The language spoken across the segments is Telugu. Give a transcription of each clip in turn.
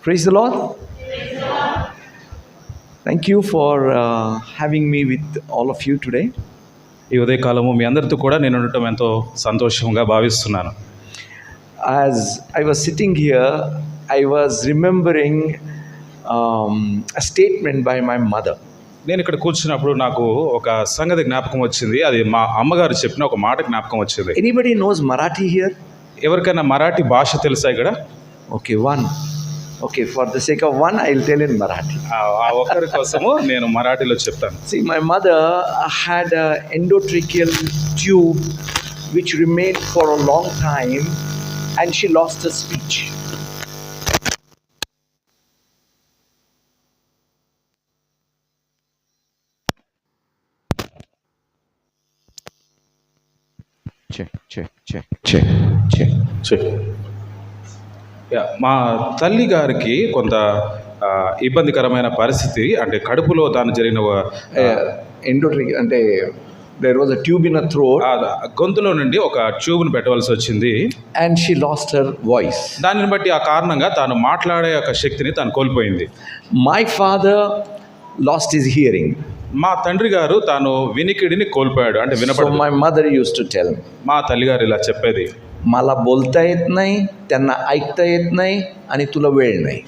Praise the Lord. Thank you for having me with all of you today. ఈ ఉదయకాలము మీ అందరితో కూడా నేను ఉండటం ఎంతో సంతోషంగా భావిస్తున్నాను. As I was sitting here, I was remembering a statement by my mother. నేను ఇక్కడ కూర్చున్నప్పుడు నాకు ఒక సంగతి జ్ఞాపకం వచ్చింది. అది మా అమ్మగారు చెప్పిన ఒక మాట జ్ఞాపకం వచ్చింది. Anybody knows Marathi here? ఎవరికైనా మరాఠీ భాష తెలుసా ఇక్కడ? Okay, one. Okay, for the sake of one, I'll tell in Marathi. ఆ ఒక్కరి కోసము నేను మరాఠీలో చెప్తాను. See, my mother had an endotracheal tube which remained for a long time and she lost her speech. Check. మా తల్లి గారికి కొంత ఇబ్బందికరమైన పరిస్థితి, అంటే కడుపులో దాని జరిగిన ఎండోట్రిక్ అంటే there was a tube in her throat గొంతులో నుండి ఒక ట్యూబ్ను పెట్టవలసి వచ్చింది and she lost her voice. దానిని బట్టి ఆ కారణంగా తాను మాట్లాడే ఒక శక్తిని తాను కోల్పోయింది. My father lost his hearing. మా తండ్రి గారు తాను వినికిడిని కోల్పోయాడు, అంటే So వినపడదు. my mother used to tell me, మా తల్లి గారు ఇలా చెప్పేది, मला बोलता येत नाही, त्यांना ऐकता येत नाही आणि तुला वेळ नाही.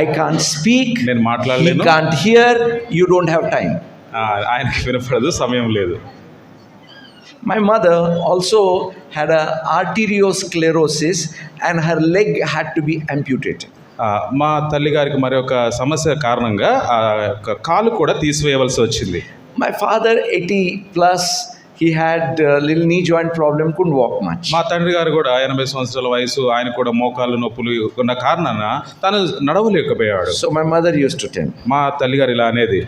I can't speak, నేను he మాట్లాడలేను, can't hear, you don't have time. ఆయనకి వినపడదు, సమయం లేదు. My mother also had a arteriosclerosis and her leg had to be amputated. మా తల్లి గారికి మరి ఒక సమస్య కారణంగా ఆ యొక్క కాలు కూడా తీసివేయవలసి వచ్చింది. My father 80 plus, he had a little knee joint problem, couldn't walk much. మా తండ్రి గారు కూడా 80 సంవత్సరాల వయసు, ఆయన కూడా మోకాళ్ళు నొప్పులు ఉన్న కారణాన తను నడవలేకపోయాడు. So my mother used to tell, మా తల్లి గారు ఇలా అనేది,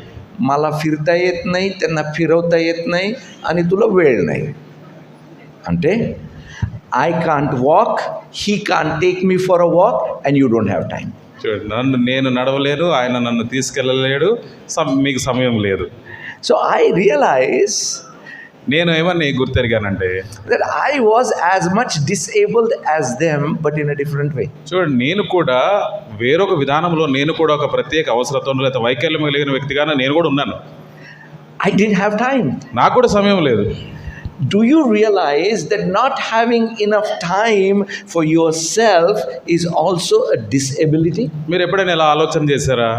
मला फिरता येत नाही, त्यांना फिरवता येत नाही आणि तुला वेळ नाही. అంటే I can't walk, he can't take me for a walk and you don't have time. చూడండి, నేను నడవలేను, ఆయన నన్ను తీసుకెళ్ళలేడు, మీకు సమయం లేదు. So I realize నేను ఏమని గుర్తెరిగానంటే, that I was as much disabled as them but in a different way. చూడండి, నేను కూడా వేరొక విధానంలో, నేను కూడా ఒక ప్రత్యేక అవసరతను లేదా వైకల్యం కలిగిన వ్యక్తిగానే నేను కూడా ఉన్నాను. I didn't have time. నాకు కూడా సమయం లేదు. Do you realize that not having enough time for yourself is also a disability? మీరు ఎప్పుడైనా ఇలా ఆలోచన చేశారా?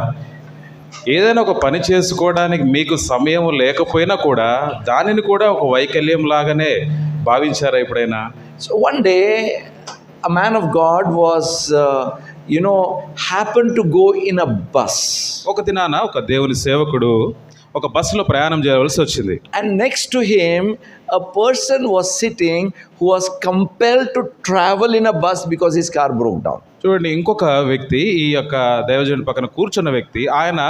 ఏదైనా ఒక పని చేసుకోవడానికి మీకు సమయం లేకపోయినా కూడా దానిని కూడా ఒక వైకల్యం లాగానే భావించారా ఎప్పుడైనా? So one day a man of God was happened to go in a bus. ఒక దినాన ఒక దేవుని సేవకుడు ఒక బస్సులో ప్రయాణం చేయవలసి వచ్చింది. And next to him a person was sitting who was compelled to travel in a bus because his car broke down. చూడండి, ఇంకొక వ్యక్తి, ఈ యొక్క దైవజనుడి పక్కన కూర్చున్న వ్యక్తి, ఆయన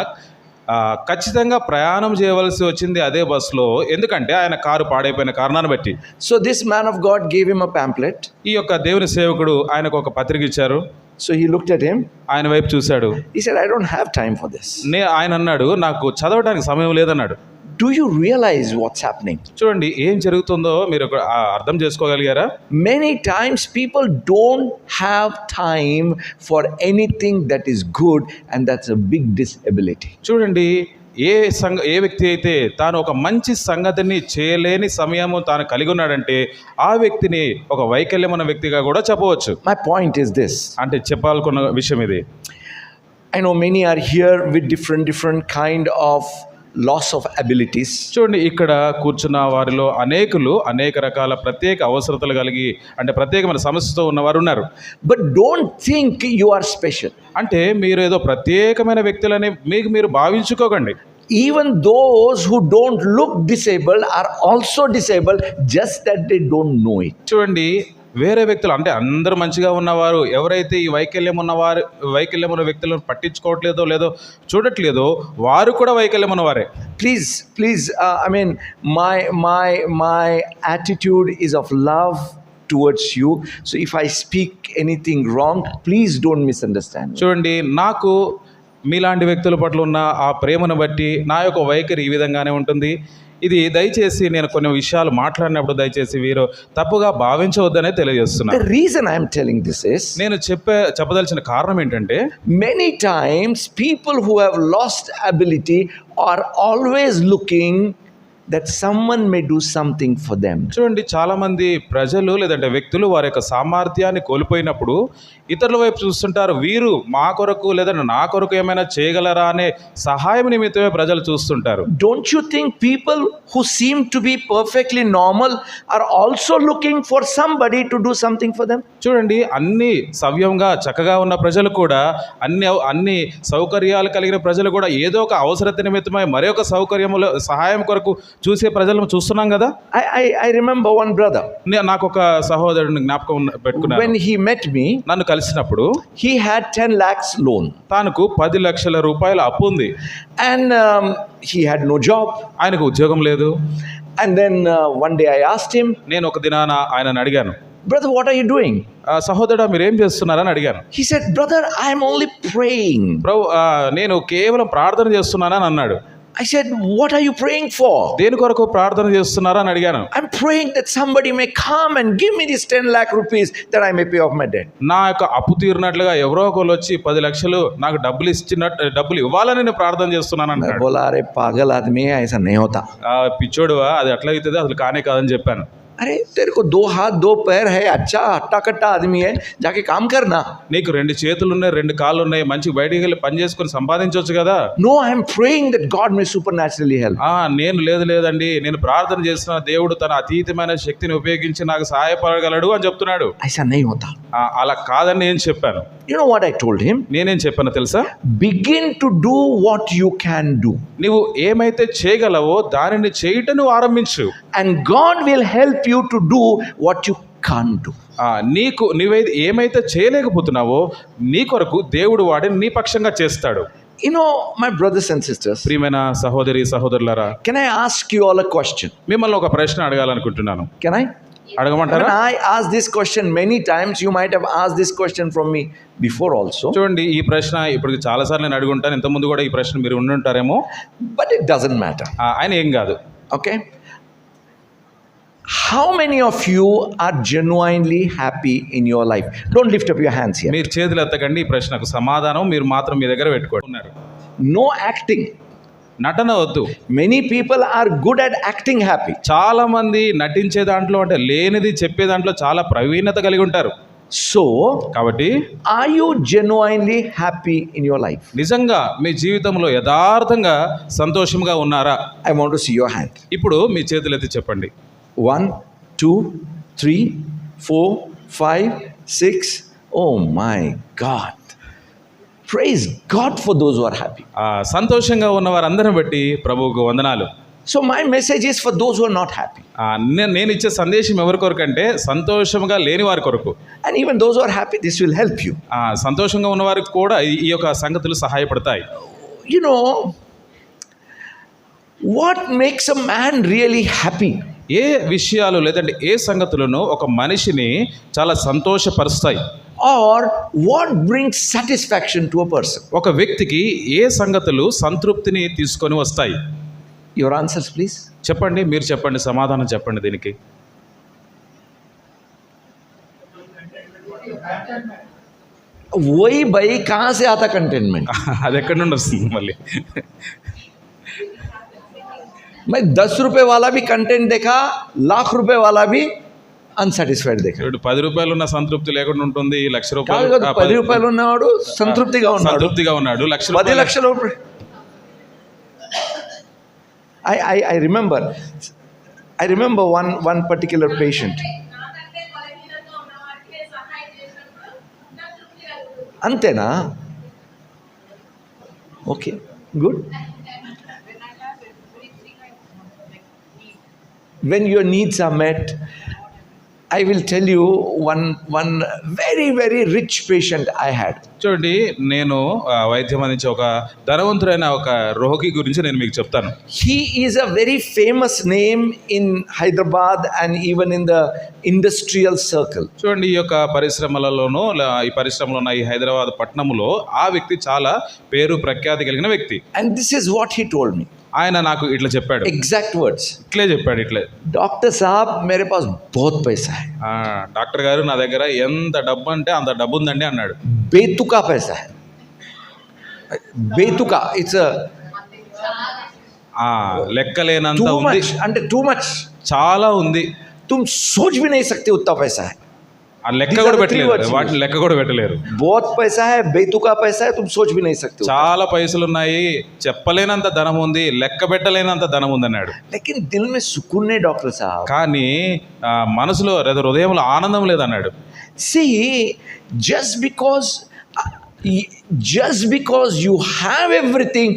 ఖచ్చితంగా ప్రయాణం చేయవలసి వచ్చింది అదే బస్సులో, ఎందుకంటే ఆయన కారు పాడైపోయిన కారణాన్ని బట్టి. So this man of God gave him a pamphlet. ఈ యొక్క దేవుని సేవకుడు ఆయనకు ఒక పత్రిక ఇచ్చారు. So he looked at him. ఆయన వైపు చూశాడు. He said, I don't have time for this. ఆయన అన్నాడు, నాకు చదవడానికి సమయం లేదన్నాడు. Do you realize what's happening? చూడండి, ఏం జరుగుతుందో మీరు అర్థం చేసుకోగలిగారా? Many times people don't have time for anything that is good, and that's a big disability. చూడండి, ఏ వ్యక్తి అయితే తాను ఒక మంచి సంగతిని చేయలేని సమయము తాను కలిగి ఉన్నాడంటే ఆ వ్యక్తిని ఒక వైకల్యం ఉన్న వ్యక్తిగా కూడా చెప్పవచ్చు. My point is this. అంటే చెప్పాలనుకున్న విషయం ఇది. I know many are here with different kind of loss of abilities. చూడండి, ఇక్కడ కూర్చున్న వారిలో అనేక రకాల ప్రత్యేక అవసరతలు కలిగి, అంటే ప్రత్యేకమైన సమస్యతో ఉన్నవారు ఉన్నారు. But don't think you are special. అంటే మీరు ఏదో ప్రత్యేకమైన వ్యక్తులని మీరు భావించుకోకండి. Even those who don't look disabled are also disabled, just that they don't know it. చూడండి, వేరే వ్యక్తులు, అంటే అందరూ మంచిగా ఉన్నవారు ఎవరైతే ఈ వైకల్యం ఉన్న వ్యక్తులను పట్టించుకోవట్లేదో లేదో చూడట్లేదో వారు కూడా వైకల్యం ఉన్నవారే. Please, I mean, my attitude is of love towards you. So if I speak anything wrong, please don't misunderstand me. చూడండి, నాకు మీలాంటి వ్యక్తుల పట్ల ఉన్న ఆ ప్రేమను బట్టి నా యొక్క వైఖరి ఈ విధంగానే ఉంటుంది. ఇది దయచేసి నేను కొన్ని విషయాలు మాట్లాడినప్పుడు దయచేసి వీరు తప్పుగా భావించవద్దనే తెలియజేస్తున్నాను. The reason I am telling this is, నేను చెప్పదలిచిన కారణం ఏంటంటే many times people who have lost ability are always looking that someone may do something for them. చూడండి, చాలా మంది ప్రజలు లేదంటే వ్యక్తులు వారి యొక్క సామర్థ్యాన్ని కోల్పోయినప్పుడు ఇతరుల వైపు చూస్తుంటారు. వీరు మా కొరకు లేదంటే నా కొరకు ఏమైనా చేయగలరా అనే సహాయం నిమిత్తమే ప్రజలు చూస్తుంటారు. Don't you think people who seem to be perfectly normal are also looking for somebody to do something for them? చూడండి, అన్ని సవ్యంగా చక్కగా ఉన్న ప్రజలు కూడా అన్ని సౌకర్యాలు కలిగిన ప్రజలు కూడా ఏదో ఒక అవసరత నిమిత్తమై మరొక సౌకర్యములో సహాయం కొరకు చూసే ప్రజలను చూస్తున్నాం కదా. I remember one brother. నాకు ఒక సహోదరుని జ్ఞాపకం పెట్టుకున్నాను. When he met me, నన్ను కలిసినప్పుడు he had 10 lakhs loan. తనకు 10 లక్షల రూపాయల అప్పు ఉంది. And he had no job. ఆయనకు ఉద్యోగం లేదు. And then one day I asked him, నేను ఒక దినాన ఆయనను అడిగాను, brother, what are you doing? సహోదరుడా మీరేం చేస్తున్నారని అడిగాను. He said, brother, I am only praying. నేను కేవలం ప్రార్థన చేస్తున్నానని అన్నాడు. I said, what are you praying for? దేని కొరకు ప్రార్థన చేస్తున్నారా అని అడిగాను. I'm praying that somebody may come and give me this 10 lakh rupees that I may pay off my debt. నా యొక్క అప్పు తీరినట్లుగా ఎవరో ఒకరు వచ్చి 10 లక్షలు నాకు డబ్బులు ఇవ్వాలని నేను ప్రార్థన చేస్తున్నాను मैं అన్నాడు. बोला, अरे पागल आदमी है, ऐसा नहीं होता. పిచ్చోడువా, అది ఎట్లా అవుతుంది, అసలు కానే కాదని చెప్పాను. अरे तेरे को 2 हाथ 2 पैर है, अच्छा हट्टा कट्टा आदमी है, जाके काम करना. నీకు 2 చేతులు ఉన్నాయి, 2 కాళ్ళు ఉన్నాయి, మంచి బయటికి వెళ్ళి పని చేసుకొని సంపాదించవచ్చు కదా. No, I am praying that God may supernaturally help. నేను లేదండి, నేను ప్రార్థన చేస్తున్న దేవుడు తన అతీతమైన శక్తిని ఉపయోగించి నాకు సహాయపడగలడు అని చెప్తున్నాడు. ऐसा नहीं होता. అలా కాదని నేను చెప్పాను. You know what I told him? నేనేం చెప్పాను తెలుసా? Begin to do what you can do. నువ్వు ఏమైతే చేయగలవో దానిని చేయటం నువ్వు ఆరంభించు. And God will help you to do what you can't do. నువ్వేది ఏమైతే చేయలేకపోతున్నావో నీ కొరకు దేవుడు వాడిని నీ పక్షంగా చేస్తాడు. You know, my brothers and sisters, ప్రియమైన సహోదరులారా, can I ask you all a question? మిమ్మల్ని ఒక ప్రశ్న అడగాలనుకుంటున్నాను. Can I? అడగమంటారా? I asked this question many times. You might have asked this question from me before also. చూడండి, ఈ ప్రశ్న ఇప్పుడు చాలాసార్లు నేను అడుగుంటాను. ఇంతకుముందు కూడా ఈ ప్రశ్న మీరు ఉండుంటారేమో. But it doesn't matter. ఆయన ఏం కాదు. Okay? How many of you are genuinely happy in your life? Don't lift up your hands here. మీరు చేతులు ఎత్తకండి. ఈ ప్రశ్నకు సమాధానం మీరు మాత్రం మీ దగ్గర పెట్టుకుంటున్నారు. No acting. నటన వద్దు. Many people are good at acting happy. చాలా మంది నటించే దాంట్లో అంటే లేనిది చెప్పే దాంట్లో చాలా ప్రవీణత కలిగి ఉంటారు. So, కాబట్టి are you genuinely happy in your life? నిజంగా మీ జీవితంలో యథార్థంగా సంతోషంగా ఉన్నారా? I want to see your hand. ఇప్పుడు మీ చేతులు ఎత్తి చెప్పండి. 1, 2, 3, 4, 5, 6. Oh my God. Praise God for those who are happy. సంతోషంగా ఉన్న వారందరిని బట్టి ప్రభువుకు వందనాలు. So my message is for those who are not happy. నేను ఇచ్చే సందేశం ఎవరి కొరకు అంటే సంతోషంగా లేని వారి కొరకు. And even those who are happy, this will help you. సంతోషంగా ఉన్న వారికి కూడా ఈ యొక్క సంగతులు సహాయపడతాయి. You know, what makes a man really happy? ఏ విషయాలు లేదంటే ఏ సంగతులను ఒక మనిషిని చాలా సంతోషపరుస్తాయి? Or what brings satisfaction to a person? ఒక వ్యక్తికి ఏ సంగతులు సంతృప్తిని తీసుకొని వస్తాయి? Your answers, please. చెప్పండి, మీరు చెప్పండి, సమాధానం చెప్పండి దీనికి. वही भाई, कहाँ से आता कंटेनमेंट? అది ఎక్కడి నుండి వస్తుంది మళ్ళీ? मैं 10 रुपए वाला भी कंटेंट देखा, लाख रुपए वाला भी అన్సాటిస్ఫైడ్ దగ్గర. ఇప్పుడు 10 రూపాయలు ఉన్న సంతృప్తి లేకుండా ఉంటుంది. 1,00,000 రూపాయలు 10 రూపాయలు ఉన్నవాడు సంతృప్తిగా ఉన్నాడు. 10 లక్షలు. I remember one particular patient. అంతేనా? Okay, good. When your needs are met, I will tell you one very, very rich patient I had. చూడండి, నేను వైద్యం అందించే ఒక ధనవంతుడైన ఒక రోగి గురించి నేను మీకు చెప్తాను. He is a very famous name in Hyderabad and even in the industrial circle. చూడండి, ఈ యొక్క పరిశ్రమలలోనూ ఈ పరిశ్రమలో ఉన్న ఈ హైదరాబాద్ పట్టణంలో ఆ వ్యక్తి చాలా పేరు ప్రఖ్యాతి కలిగిన వ్యక్తి. And this is what he told me. ఆయన నాకు ఇట్లా చెప్పాడు, Exact words. ఇట్లే చెప్పాడు ఇట్లే. डॉक्टर साहब मेरे पास बहुत पैसा है, డాక్టర్ గారు నా దగ్గర ఎంత డబ్బు అంటే అంత డబ్బు ఉందండి అన్నాడు. बेतुका पैसा है, बेतुका. It's a లెక్కలేనంత too ఉంది, much, under too much. చాలా ఉంది, तुम सोच भी नहीं सकते उतना पैसा है. ఆ లెక్క These కూడా are the పెట్టలేరు, three words. వాటిని లెక్క కూడా పెట్టలేరు. बहुत पैसा है, बेतुका पैसा है, तुम सोच भी नहीं सकते उतना. చాలా పైసలు ఉన్నాయి, చెప్పలేనంత ధనం ఉంది, లెక్క పెట్టలేనంత ధనం ఉంది అన్నాడు. लेकिन दिल में सुकून नहीं डॉक्टर साहब. కానీ మనసులో లేదా హృదయంలో ఆనందం లేదన్నాడు. See, just because you have everything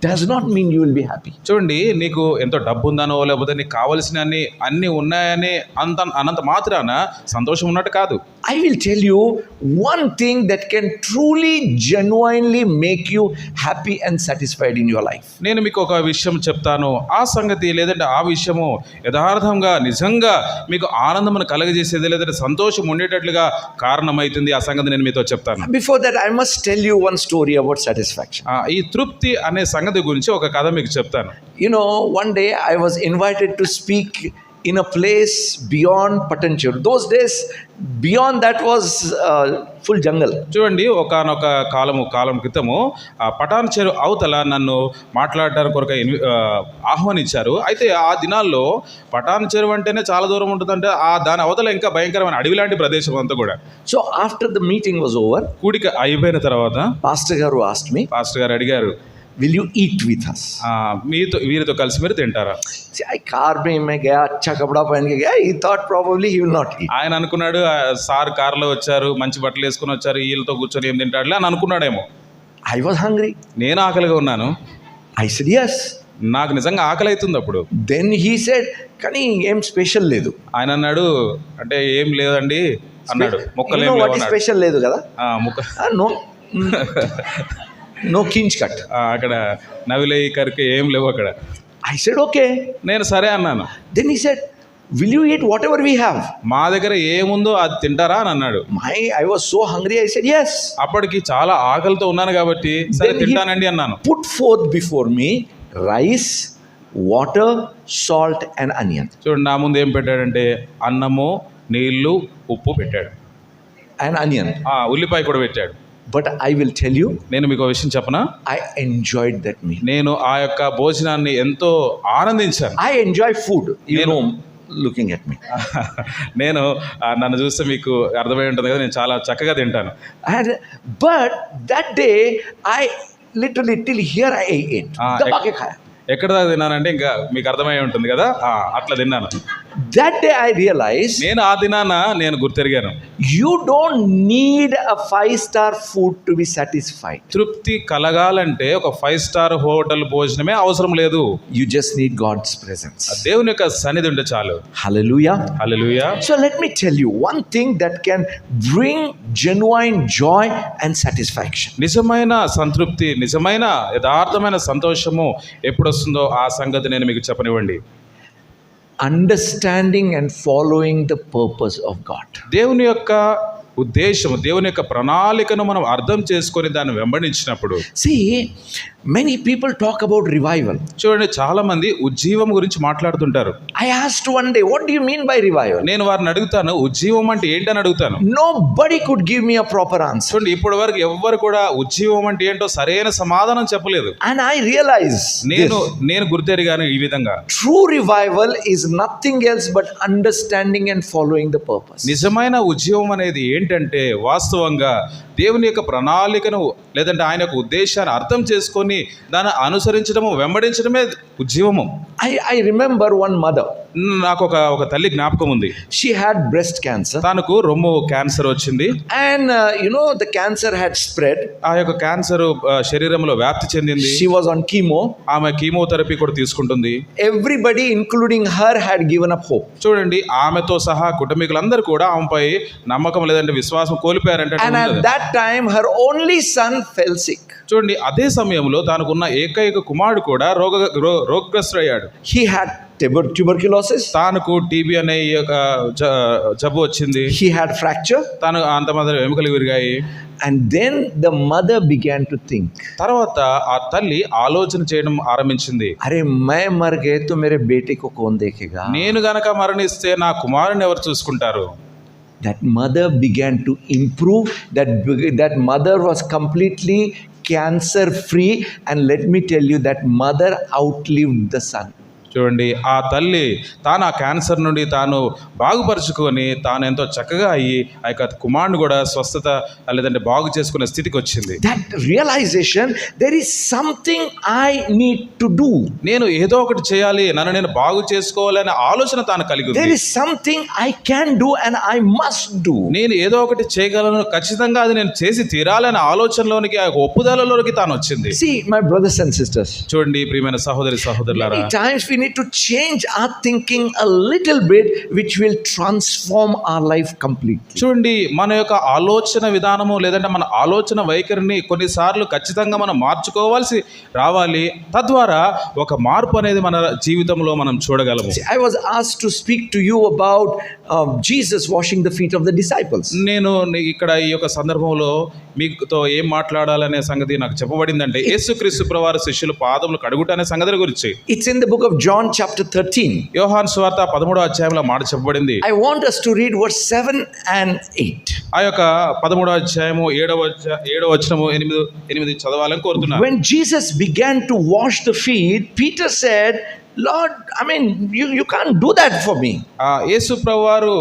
does not mean you will be happy. చూడండి, నీకు ఎంతో డబ్బు ఉందనో లేకపోతే నీకు కావలసిన అన్ని ఉన్నాయని అన్నంత మాత్రాన సంతోషం ఉన్నట్టు కాదు. I will tell you one thing that can truly, genuinely make you happy and satisfied in your life. నేను మీకు ఒక విషయం చెప్తాను, ఆ సంగతి లేదంటే ఆ విషయము యథార్థంగా నిజంగా మీకు ఆనందమును కలగజేసేది లేదంటే సంతోషం ఉండేటట్లుగా కారణమవుతుంది. ఆ సంగతి నేను మీతో చెప్తాను. Before that, I must tell you one story about satisfaction. ఈ తృప్తి అనే సంగతి గురించి ఒక కథ మీకు చెప్తాను. You know, one day I was invited to speak in a place beyond Patancheru. Those days, beyond that was full jungle. చూడండి, ఒకానొక కాలం క్రితము పటాన్ చెరు అవతల నన్ను మాట్లాడడానికి కొరకు ఆహ్వానించారు. అయితే ఆ దినాల్లో పటాన్ చెరువు అంటేనే చాలా దూరం ఉంటుందంటే దాని అవతల ఇంకా భయంకరమైన అడవి లాంటి ప్రదేశం అంతా కూడా. So after the meeting was over, కూడిక అయిపోయిన తర్వాత Pastor Garu asked me, pastor గారు అడిగారు, will you eat with us? వీరితో కలిసి మీరు తింటారా? See, I car mein gaya, अच्छा कपड़ा पहन के गया. He thought probably he will not eat. ఆయన అనుకున్నాడు, సార్ కార్లో వచ్చారు, మంచి బట్టలు వేసుకుని వచ్చారు, వీళ్ళతో కూర్చొని ఏం తింటాడులే అని అనుకున్నాడేమో. I was hungry. నేను ఆకలిగా ఉన్నాను. I said yes. నాకు నిజంగా ఆకలి అవుతుంది అప్పుడు. Then he said, కానీ ఏం స్పెషల్ లేదు. ఆయన అన్నాడు, అంటే ఏం లేదండి అన్నాడు. ముక్కలు ఏం లేవు అన్నాడు. స్పెషల్ లేదు కదా, నో నో కించ్ కట్, అక్కడ నవిలే కరికి ఏం లేవు అక్కడ. I said okay. నేను సరే అన్నాను. Then he said, will you eat whatever we have? మా దగ్గర ఏముందో అది తింటారా అని అన్నాడు. I was so hungry. I said yes. అప్పటికి చాలా ఆకలితో ఉన్నాను కాబట్టి సరే తింటానండి అన్నాను. Put forth before me rice, water, salt and onion. చూడండి, నా ముందు ఏం పెట్టాడంటే అన్నము, నీళ్లు, ఉప్పు పెట్టాడు. And onion. ఉల్లిపాయ కూడా పెట్టాడు. But I will tell you, నేను మీకు విషయం చెప్పనా, I enjoyed that meal. నేను ఆ యొక్క భోజనాన్ని ఎంతో ఆనందించాను. I enjoy food. You know, looking at me. నేను నన్ను చూస్తే మీకు అర్థమై ఉంటుంది కదా, నేను చాలా చక్కగా తింటాను. But that day I literally till here I ate. दबा के खाया. ఎక్కడ దాకా తిన్నానంటే ఇంకా మీకు అర్థమై ఉంటుంది కదా, అట్లా తిన్నాను. That day I realized, నేను ఆ దినాన నేను గుర్తెరిగాను, you don't need a 5-star food to be satisfied. తృప్తి కలగాలంటే ఒక 5-స్టార్ హోటల్ భోజనమే అవసరం లేదు. You just need God's presence. దేవుని యొక్క సన్నిధి ఉంటే చాలు. Hallelujah. Hallelujah. So let me tell you one thing that can bring genuine joy and satisfaction. నిజమైన సంతృప్తి, నిజమైన యథార్థమైన సంతోషము ఎప్పుడు వస్తుందో ఆ సంగతి నేను మీకు చెప్పనివ్వండి. Understanding and following the purpose of God. దేవుని యొక్క ఉద్దేశము, దేవుని యొక్క ప్రణాళికను మనం అర్థం చేసుకొని దాన్ని వెంబడించినప్పుడు. See, many people talk about revival. చూడండి, చాలా మంది ఉజ్జీవం గురించి మాట్లాడుతుంటారు. I asked one day, what do you mean by revival? నేను వారిని అడుగుతాను, ఉజ్జీవం అంటే ఏంటని అడుగుతాను. Nobody could give me a proper answer. చూడండి, ఇప్పటి వరకు ఎవ్వరు కూడా ఉజ్జీవం అంటే ఏంటో సరైన సమాధానం చెప్పలేదు. And I realized నేను గుర్తెరిగాను ఈ విధంగా, true revival is nothing else but understanding and following the purpose. నిజమైన ఉజ్జీవం అనేది ఏంటంటే వాస్తవంగా దేవుని యొక్క ప్రణాళికను లేదంటే ఆయన యొక్క ఉద్దేశాన్ని అర్థం చేసుకొని దాన్ని అనుసరించడము, వెంబడించడమే ఉజ్జీవము. I remember one mother. నాకు ఒక తల్లి జ్ఞాపకం ఉంది. She had breast cancer. తనకు రొమ్ము క్యాన్సర్ వచ్చింది. And the cancer had spread. ఆ యొక్క క్యాన్సర్ శరీరంలో వ్యాప్తి చెందింది. She was on chemo. ఆమె కీమోథెరపీ కూడా తీసుకుంటుంది. Everybody including her had given up hope. చూడండి, ఆమెతో సహా కుటుంబీకులందరూ కూడా ఆమెపై నమ్మకం లేదంటే విశ్వాసం కోల్పోయారంటే. And at that time her only son fell sick. చూడండి, అదే సమయంలో తనకున్న ఏకైక కుమారుడు కూడా రోగగ్రస్తుడయ్యాడు. He had tuberculosis. తనకు టీబీ అనే జబ్బు వచ్చింది. He had fracture. తను అంతమంది ఎముకలు విరిగాయి. And then the mother began to think, తర్వాత ఆ తల్లి ఆలోచన చేయడం ఆరంభించింది. अरे मैं मर गए तो मेरे बेटे को कौन देखेगा? నేను గనక మరణిస్తే నా కుమారుని ఎవరు చూసుకుంటారు? That mother began to improve. That mother was completely cancer free, and let me tell you, that mother outlived the son. చూడండి, ఆ తల్లి తాను ఆ క్యాన్సర్ నుండి తాను బాగుపరుచుకొని తాను ఎంతో చక్కగా అయ్యి ఆ యొక్క కుమారుని కూడా స్వస్థత లేదంటే బాగు చేసుకునే స్థితికి వచ్చింది. That realization, there is something I need to do. నేను ఏదో ఒకటి చేయాలి, నన్ను నేను బాగు చేసుకోవాలనే ఆలోచన తాను కలిగి ఉంది. There is something I can do and I must do. నేను ఏదో ఒకటి చేయగలను, ఖచ్చితంగా అది నేను చేసి తీరాలనే ఆలోచనలోనికి ఆ ఒప్పుదలలోనికి తాను వచ్చింది. See, my brothers and sisters, చూడండి ప్రియమైన సహోదరి సహోదరులారా, many times we need to change our thinking a little bit, which will transform our life completely. చూడండి, మన యొక్క ఆలోచన విధానము లేదంటే మన ఆలోచన వైఖరిని కొన్నిసార్లు ఖచ్చితంగా మనం మార్చుకోవాల్సి రావాలి. తద్వారా ఒక మార్పు అనేది మన జీవితంలో మనం చూడగలము. See, I was asked to speak to you about Jesus washing the feet of the disciples. నేను ఇక్కడ ఈ యొక్క సందర్భంలో మీతో ఏం మాట్లాడాలనే సంగతి నాకు చెప్పబడిందంటే యేసుక్రీస్తు ప్రభువారి శిష్యులు పాదములు కడుగుట అనే సంగతి గురించి. It's in the book of John chapter 13. యోహాను సువార్త 13వ అధ్యాయంలో మాట చెప్పబడింది. I want us to read verse 7 and 8. ఆ యొక్క 13వ అధ్యాయము 7వ వచనము 8 చదవాలని కోరుతున్నాను. When Jesus began to wash the feet, Peter said, Lord, I mean, you can't do that for me. యేసు ప్రభువారు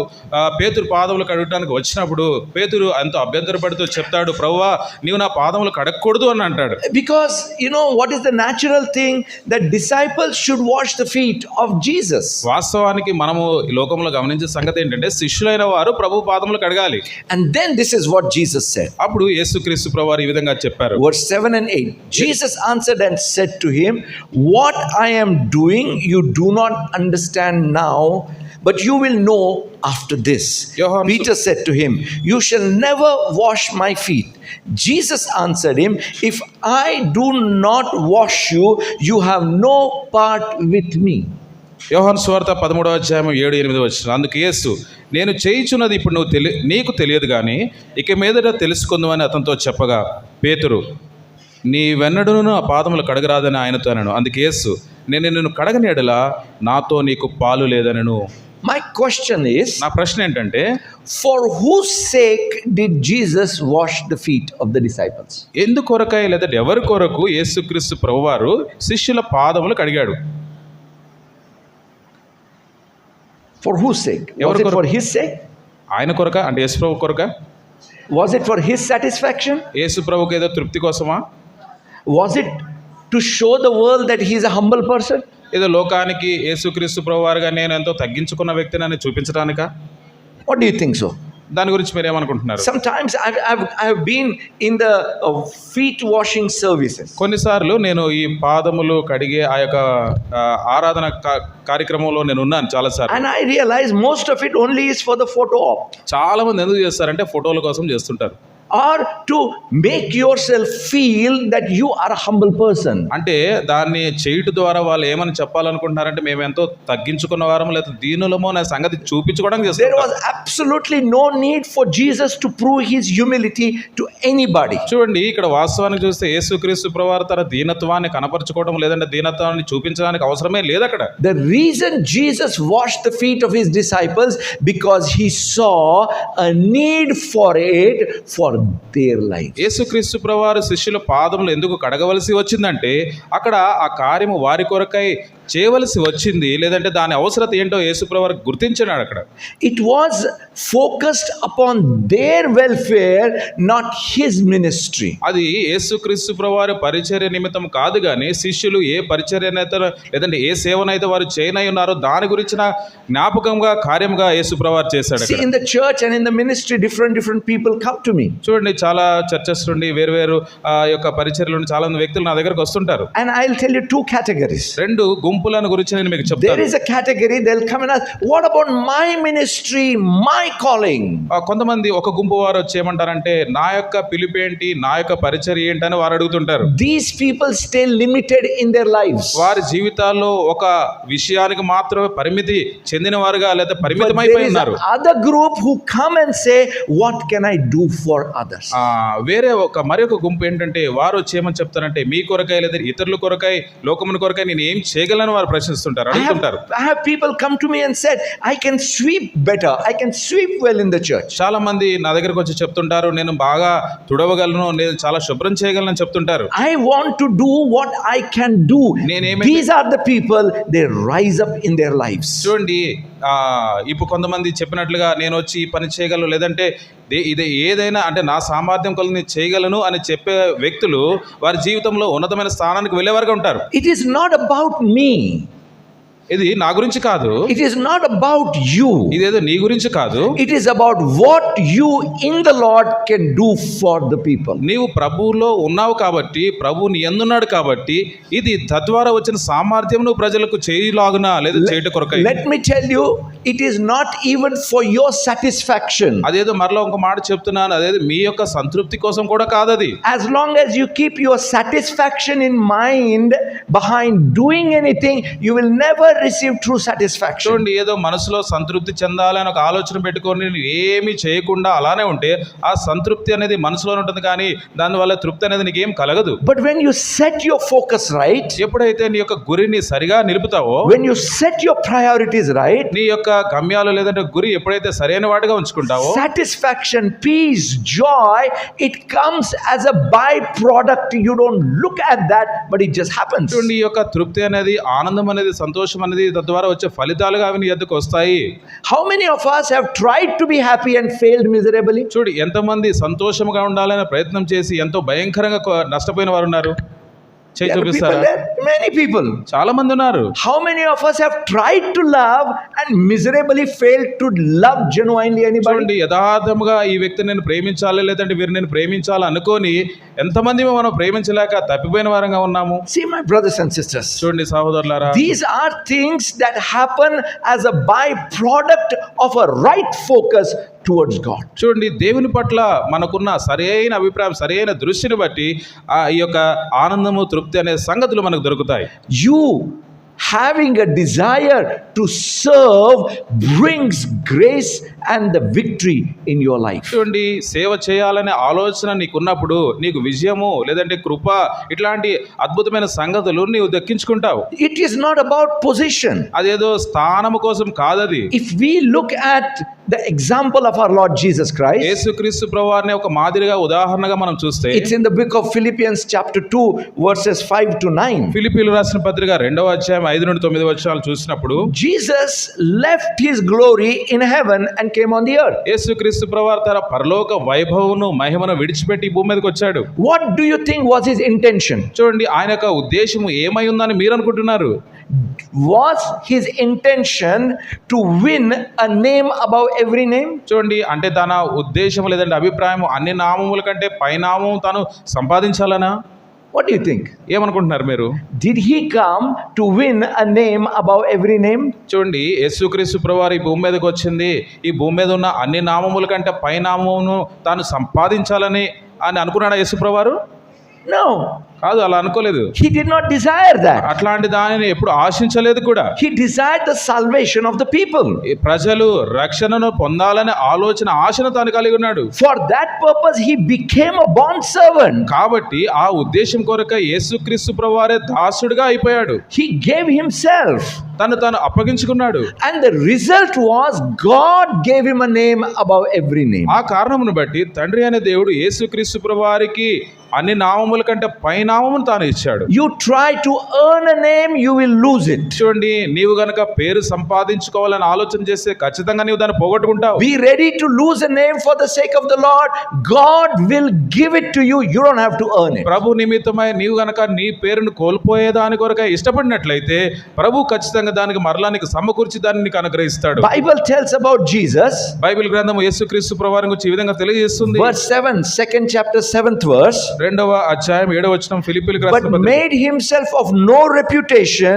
పేతురు పాదములు కడగడానికి వచ్చినప్పుడు పేతురు ఎంతో అభ్యంతరపడుతూ చెప్తాడు, ప్రభువా నీవు నా పాదములు కడగకూడదు అని అంటాడు. Because you know what is the natural thing, that disciples should wash the feet of Jesus. వాస్తవానికి మనము ఈ లోకంలో గమనించే సంగతి ఏంటంటే శిష్యులైన వారు ప్రభు పాదములు కడగాలి. And then this is what Jesus said. అప్పుడు యేసుక్రీస్తు ప్రభువారు ఈ విధంగా చెప్పారు. Verse 7 and 8. Jesus answered and said to him, what I am doing you do not understand now, but you will know after this. Peter said to him, you shall never wash my feet. Jesus answered him, if I do not wash you, you have no part with me. యోహాను సువార్త 13వ అధ్యాయం 7-8 వచనం. అందుకు యేసు, నేను చేయుచున్నది ఇప్పుడు నీకు తెలియదు కానీ ఇక మీదట తెలుసుకుందామని అతనితో చెప్పగా, పేతురు నీవెన్నడూను నా పాదములు కడగరాదని ఆయనతో అనను. అందుకు యేసు, నేను నిన్ను కడగని ఎడల నాతో నీకు పాలు లేదనను. My question is, నా ప్రశ్న ఏంటంటే, for whose sake did Jesus wash the feet of the disciples? ఎందుకొరకై లేదా ఎవరి కొరకు యేసుక్రీస్తు ప్రభువారు శిష్యుల పాదములు కడిగాడు? For whose sake? Was it for his sake? ఆయన కొరక అంటే యేసు ప్రభు కొరక? Was it for his satisfaction? యేసు ప్రభుకి ఏదో తృప్తి కోసమా? Was it to show the world that he is a humble person? ఏదో లోకానికి యేసుక్రీస్తు ప్రభువారుగా నేను ఎంతో తగ్గించుకున్న వ్యక్తిని అని చూపించడానికా? What do you think so? దాని గురించి మీరు ఏమనుకుంటున్నారు? Sometimes I've been in the feet washing services. కొన్నిసార్లు నేను ఈ పాదములు కడిగే ఆ యొక్క ఆరాధన కార్యక్రమంలో నేను ఉన్నాను చాలాసార్లు. And I realize most of it only is for the photo op. చాలా మంది ఎందుకు చేస్తారంటే ఫోటోల కోసం చేస్తుంటారు. Or to make yourself feel that you are a humble person. అంటే దాన్ని చేయుట ద్వారా వాళ్ళు ఏమని చెప్పాలనుకుంటున్నారంటే మేము ఎంతో తగ్గించుకున్న వారము లేదా దీనులమో అనే సంగతి చూపించుకోవడానికి There చేస్తారు. was absolutely no need for Jesus to prove his humility to anybody. చూడండి, ఇక్కడ వాస్తవానికి చూస్తే యేసుక్రీస్తు ప్రభువారు తన దీనత్వాన్ని కనపరచుకోవడం లేదంటే దీనత్వాన్ని చూపించడానికి అవసరమే లేదు అక్కడ. The reason Jesus washed the feet of his disciples, because he saw a need for it for their life. యేసుక్రీస్తు ప్రభువారు శిష్యుల పాదములు ఎందుకు కడగవలసి వచ్చిందంటే అక్కడ ఆ కార్యము వారి కొరకై చేయవలసి వచ్చింది, లేదంటే దాని అవసరత ఏంటో యేసు ప్రభువారు గుర్తించినాడు అక్కడ. It was focused upon their welfare, not his ministry. అది యేసుక్రీస్తు ప్రభువారి పరిచర్య నిమిత్తం కాదు కానీ శిష్యులు ఏ పరిచర్యనైతే లేదంటే ఏ సేవనైతే వారు చేయనై ఉన్నారో దాని గురించిన జ్ఞాపకంగా కార్యంగా యేసు ప్రభువారు చేశాడు. See, in the church and in the ministry, different people come to me. చూడండి, చాలా చర్చెస్ నుండి వేరు యొక్క పరిచర్యల నుండి చాలా మంది వ్యక్తులు నా దగ్గరకు వస్తుంటారు. And I'll tell you two categories. రెండు గుంపులు గుంపులను గురించి నేను మీకు There చెప్తాను. is a category, they'll come and ask, what about my ministry, my calling? కొంతమంది ఒక గుంపు వారు వచ్చి ఏమంటారంటే నా యొక్క పిలుపు ఏంటి, నా యొక్క పరిచర్య ఏంటి అని వారు అడుగుతుంటారు. These people stay limited in their lives. వారి జీవితాల్లో ఒక విషయానికి మాత్రమే పరిమితి చెందిన వారుగా లేదా But పరిమితమైపోయి there is ఉన్నారు. another group who come and say, what can I do for others? వేరే మరి ఒక గుంపు ఏంటంటే వారు వచ్చి ఏమని చెప్తారంటే మీ కొరకై లేదా ఇతరుల కొరకై లోకముని కొరకై నేను ఏం చేయగలను వారు ప్రశ్నిస్తుంటారు, అడుగుతుంటారు. I have people come to me and said, I can sweep better, I can sweep well in the church. చాలా మంది నా దగ్గరకు వచ్చి చెప్తుంటారు నేను బాగా తుడవగలను, నేను చాలా శుభ్రం చేయగలను చెప్తుంటారు. I want to do what I can do. These are the people, they rise up in their lives. చూడండి ఇప్పుడు కొంతమంది చెప్పినట్లుగా నేను వచ్చి ఈ పని చేయగలను లేదంటే ఇది ఏదైనా అంటే నా సామర్థ్యం కొలది నేను చేయగలను అని చెప్పే వ్యక్తులు వారి జీవితంలో ఉన్నతమైన స్థానానికి వెళ్ళేవారుగా ఉంటారు. It is not about me. ఇది నా గురించి కాదు, It is not about you. ఇదేదో నీ గురించి కాదు, It is about what you in the Lord can do for the people. నీవు ప్రభువులో ఉన్నావు కాబట్టి, ప్రభువు నీ యందున్నాడు కాబట్టి ఇది తద్వారా వచ్చిన సామర్థ్యం నువ్వు ప్రజలకు చేయలాగునా లేదా చేయట కొరకై. Let me tell you, it is not even for your satisfaction. అదేదో మరలా ఒక మాట చెప్తున్నాను, అదేదో మీ యొక్క సంతృప్తి కోసం కూడా కాదు అది. As long as you keep your satisfaction in mind behind doing anything, you will never receive true satisfaction. చూడండి, ఏదో మనసులో సంతృప్తి చెందాలి అని ఒక ఆలోచన పెట్టుకొని నువ్వు ఏమీ చేయకుండా అలానే ఉంటే ఆ సంతృప్తి అనేది మనసులో ఉంటుంది కానీ దానివల్ల తృప్తి అనేది నీకేం కలగదు. But when you set your focus right, ఎప్పుడైతే నీ యొక్క గురిని సరిగా నిలుపుతావో, when you set your priorities right, నీ యొక్క గమ్యాలు లేదంటే గురి ఎప్పుడైతే సరైన వాటిగా ఉంచుకుంటావో, satisfaction, peace, joy, it comes as a byproduct. You don't look at that, but it just happens. చూడండి, ఈ యొక్క తృప్తి అనేది, ఆనందం అనేది, సంతోషం అనేది తద్వారా వచ్చే ఫలితాలుగా అవి నీ ఎద్దుకు వస్తాయి. How many of us have tried to be happy and failed miserably? చూడు, ఎంతమంది సంతోషంగా ఉండాలనే ప్రయత్నం చేసి ఎంతో భయంకరంగా నష్టపోయిన వారు ఉన్నారు. చేయి There are people చూపిస్తారా? there, many people. చాలా మంది ఉన్నారు. How many of us have tried to love and miserably failed to love genuinely anybody? చూడండి, యథార్థముగా ఈ వ్యక్తిని నేను ప్రేమించాలి లేదంటే వీరిని నేను ప్రేమించాలి అనుకొని ఎంతమంది మనం ప్రేమించలేక తప్పిపోయిన వారంగా ఉన్నాము. See, my brothers and sisters, చూడండి సహోదరులారా, these are things that happen as a byproduct of a right focus towards God. చూడండి, దేవుని పట్ల మనకున్న సరైన అభిప్రాయం, సరైన దృష్టిని బట్టి ఈ యొక్క ఆనందము, తృప్తి అనే సంగతులు మనకు దొరుకుతాయి. You having a desire to serve brings grace and the victory in your life. చూడండి, సేవ చేయాలనే ఆలోచన నీకున్నప్పుడు నీకు విజయము లేదంటే కృప ఇట్లాంటి అద్భుతమైన సంగతులు నీవు దక్కించుకుంటావు. It is not about position. అదేదో స్థానము కోసం కాదది. If we look at the example of our Lord Jesus Christ, యేసుక్రీస్తు ప్రభువారిని ఒక మాదిరిగా ఉదాహరణగా మనం చూస్తే, it's in the book of Philippians chapter 2 verses 5 to 9. ఫిలిప్పీయులు రాసిన పత్రిక 2వ అధ్యాయం 5 నుండి 9 వచనాలు చూసినప్పుడు, Jesus left his glory in heaven and came on the earth. యేసుక్రీస్తు ప్రభువారు తన పరలోక వైభవమును మహిమను విడిచిపెట్టి ఈ భూమి మీదకి వచ్చాడు. What do you think was his intention? చూడండి, ఆయన యొక్క ఉద్దేశము ఏమై ఉందని మీరు అనుకుంటున్నారు? Was his intention to win a name above every name? చూడండి, అంటే తన ఉద్దేశం లేదంటే అభిప్రాయం అన్ని నామముల కంటే పైనామం తాను సంపాదించాలనా? What do you think? ఏమనుకుంటున్నారు మీరు? Did he come to win a name above every name? చూడండి, యేసుక్రీస్తు ప్రభువారు ఈ భూమి మీదకి వచ్చింది ఈ భూమి మీద ఉన్న అన్ని నామముల కంటే పైనామమును తాను సంపాదించాలని అని అనుకున్నాడా యేసు ప్రభువారు? No. కాదు, అలా అనుకోలేదు. He did not desire that. అట్లాంటి దానిని ఎప్పుడు ఆశించలేదు కూడా. He desired the salvation of the people. ఈ ప్రజలు రక్షణను పొందాలనే ఆలోచన, ఆశను తాను కలిగి ఉన్నాడు. For that purpose he became a bond servant. కాబట్టి ఆ ఉద్దేశం కొరక యేసుక్రీస్తు ప్రభువారే దాసుడిగా అయిపోయాడు. He gave himself. తాను అప్పగించుకున్నాడు. And the result was God gave him a name above every name. ఆ కారణమును బట్టి తండ్రి అనే దేవుడు యేసుక్రీస్తు ప్రభువారికి అన్ని నామముల కంటే పై నామమును తాను ఇచ్చాడు. You try to earn a name, you will lose it. చూడండి, నీవు గనక పేరు సంపాదించుకోవాలని ఆలోచన చేస్తే ఖచ్చితంగా నీవు దాన్ని పోగొట్టుకుంటావు. Be ready to lose a name for the sake of the Lord. God will give it to you. You don't have to earn it. ప్రభు నిమిత్తమై నీవు గనక నీ పేరును కోల్పోయేదాని కొరకై ఇష్టపడినట్లయితే ప్రభు ఖచ్చితంగా ఖచ్చితంగా దానికి మరలా నీకు సమకూర్చి దాన్ని నీకు అనుగ్రహిస్తాడు. Bible tells about Jesus. Bible గ్రంథం యేసుక్రీస్తు ప్రభువారి గురించి ఈ విధంగా తెలియజేస్తుంది. Verse 7, 2nd chapter, 7th verse. 2వ అధ్యాయం 7వ వచనం ఫిలిప్పీయులకు రాసిన But పత్రిక. made himself of no reputation,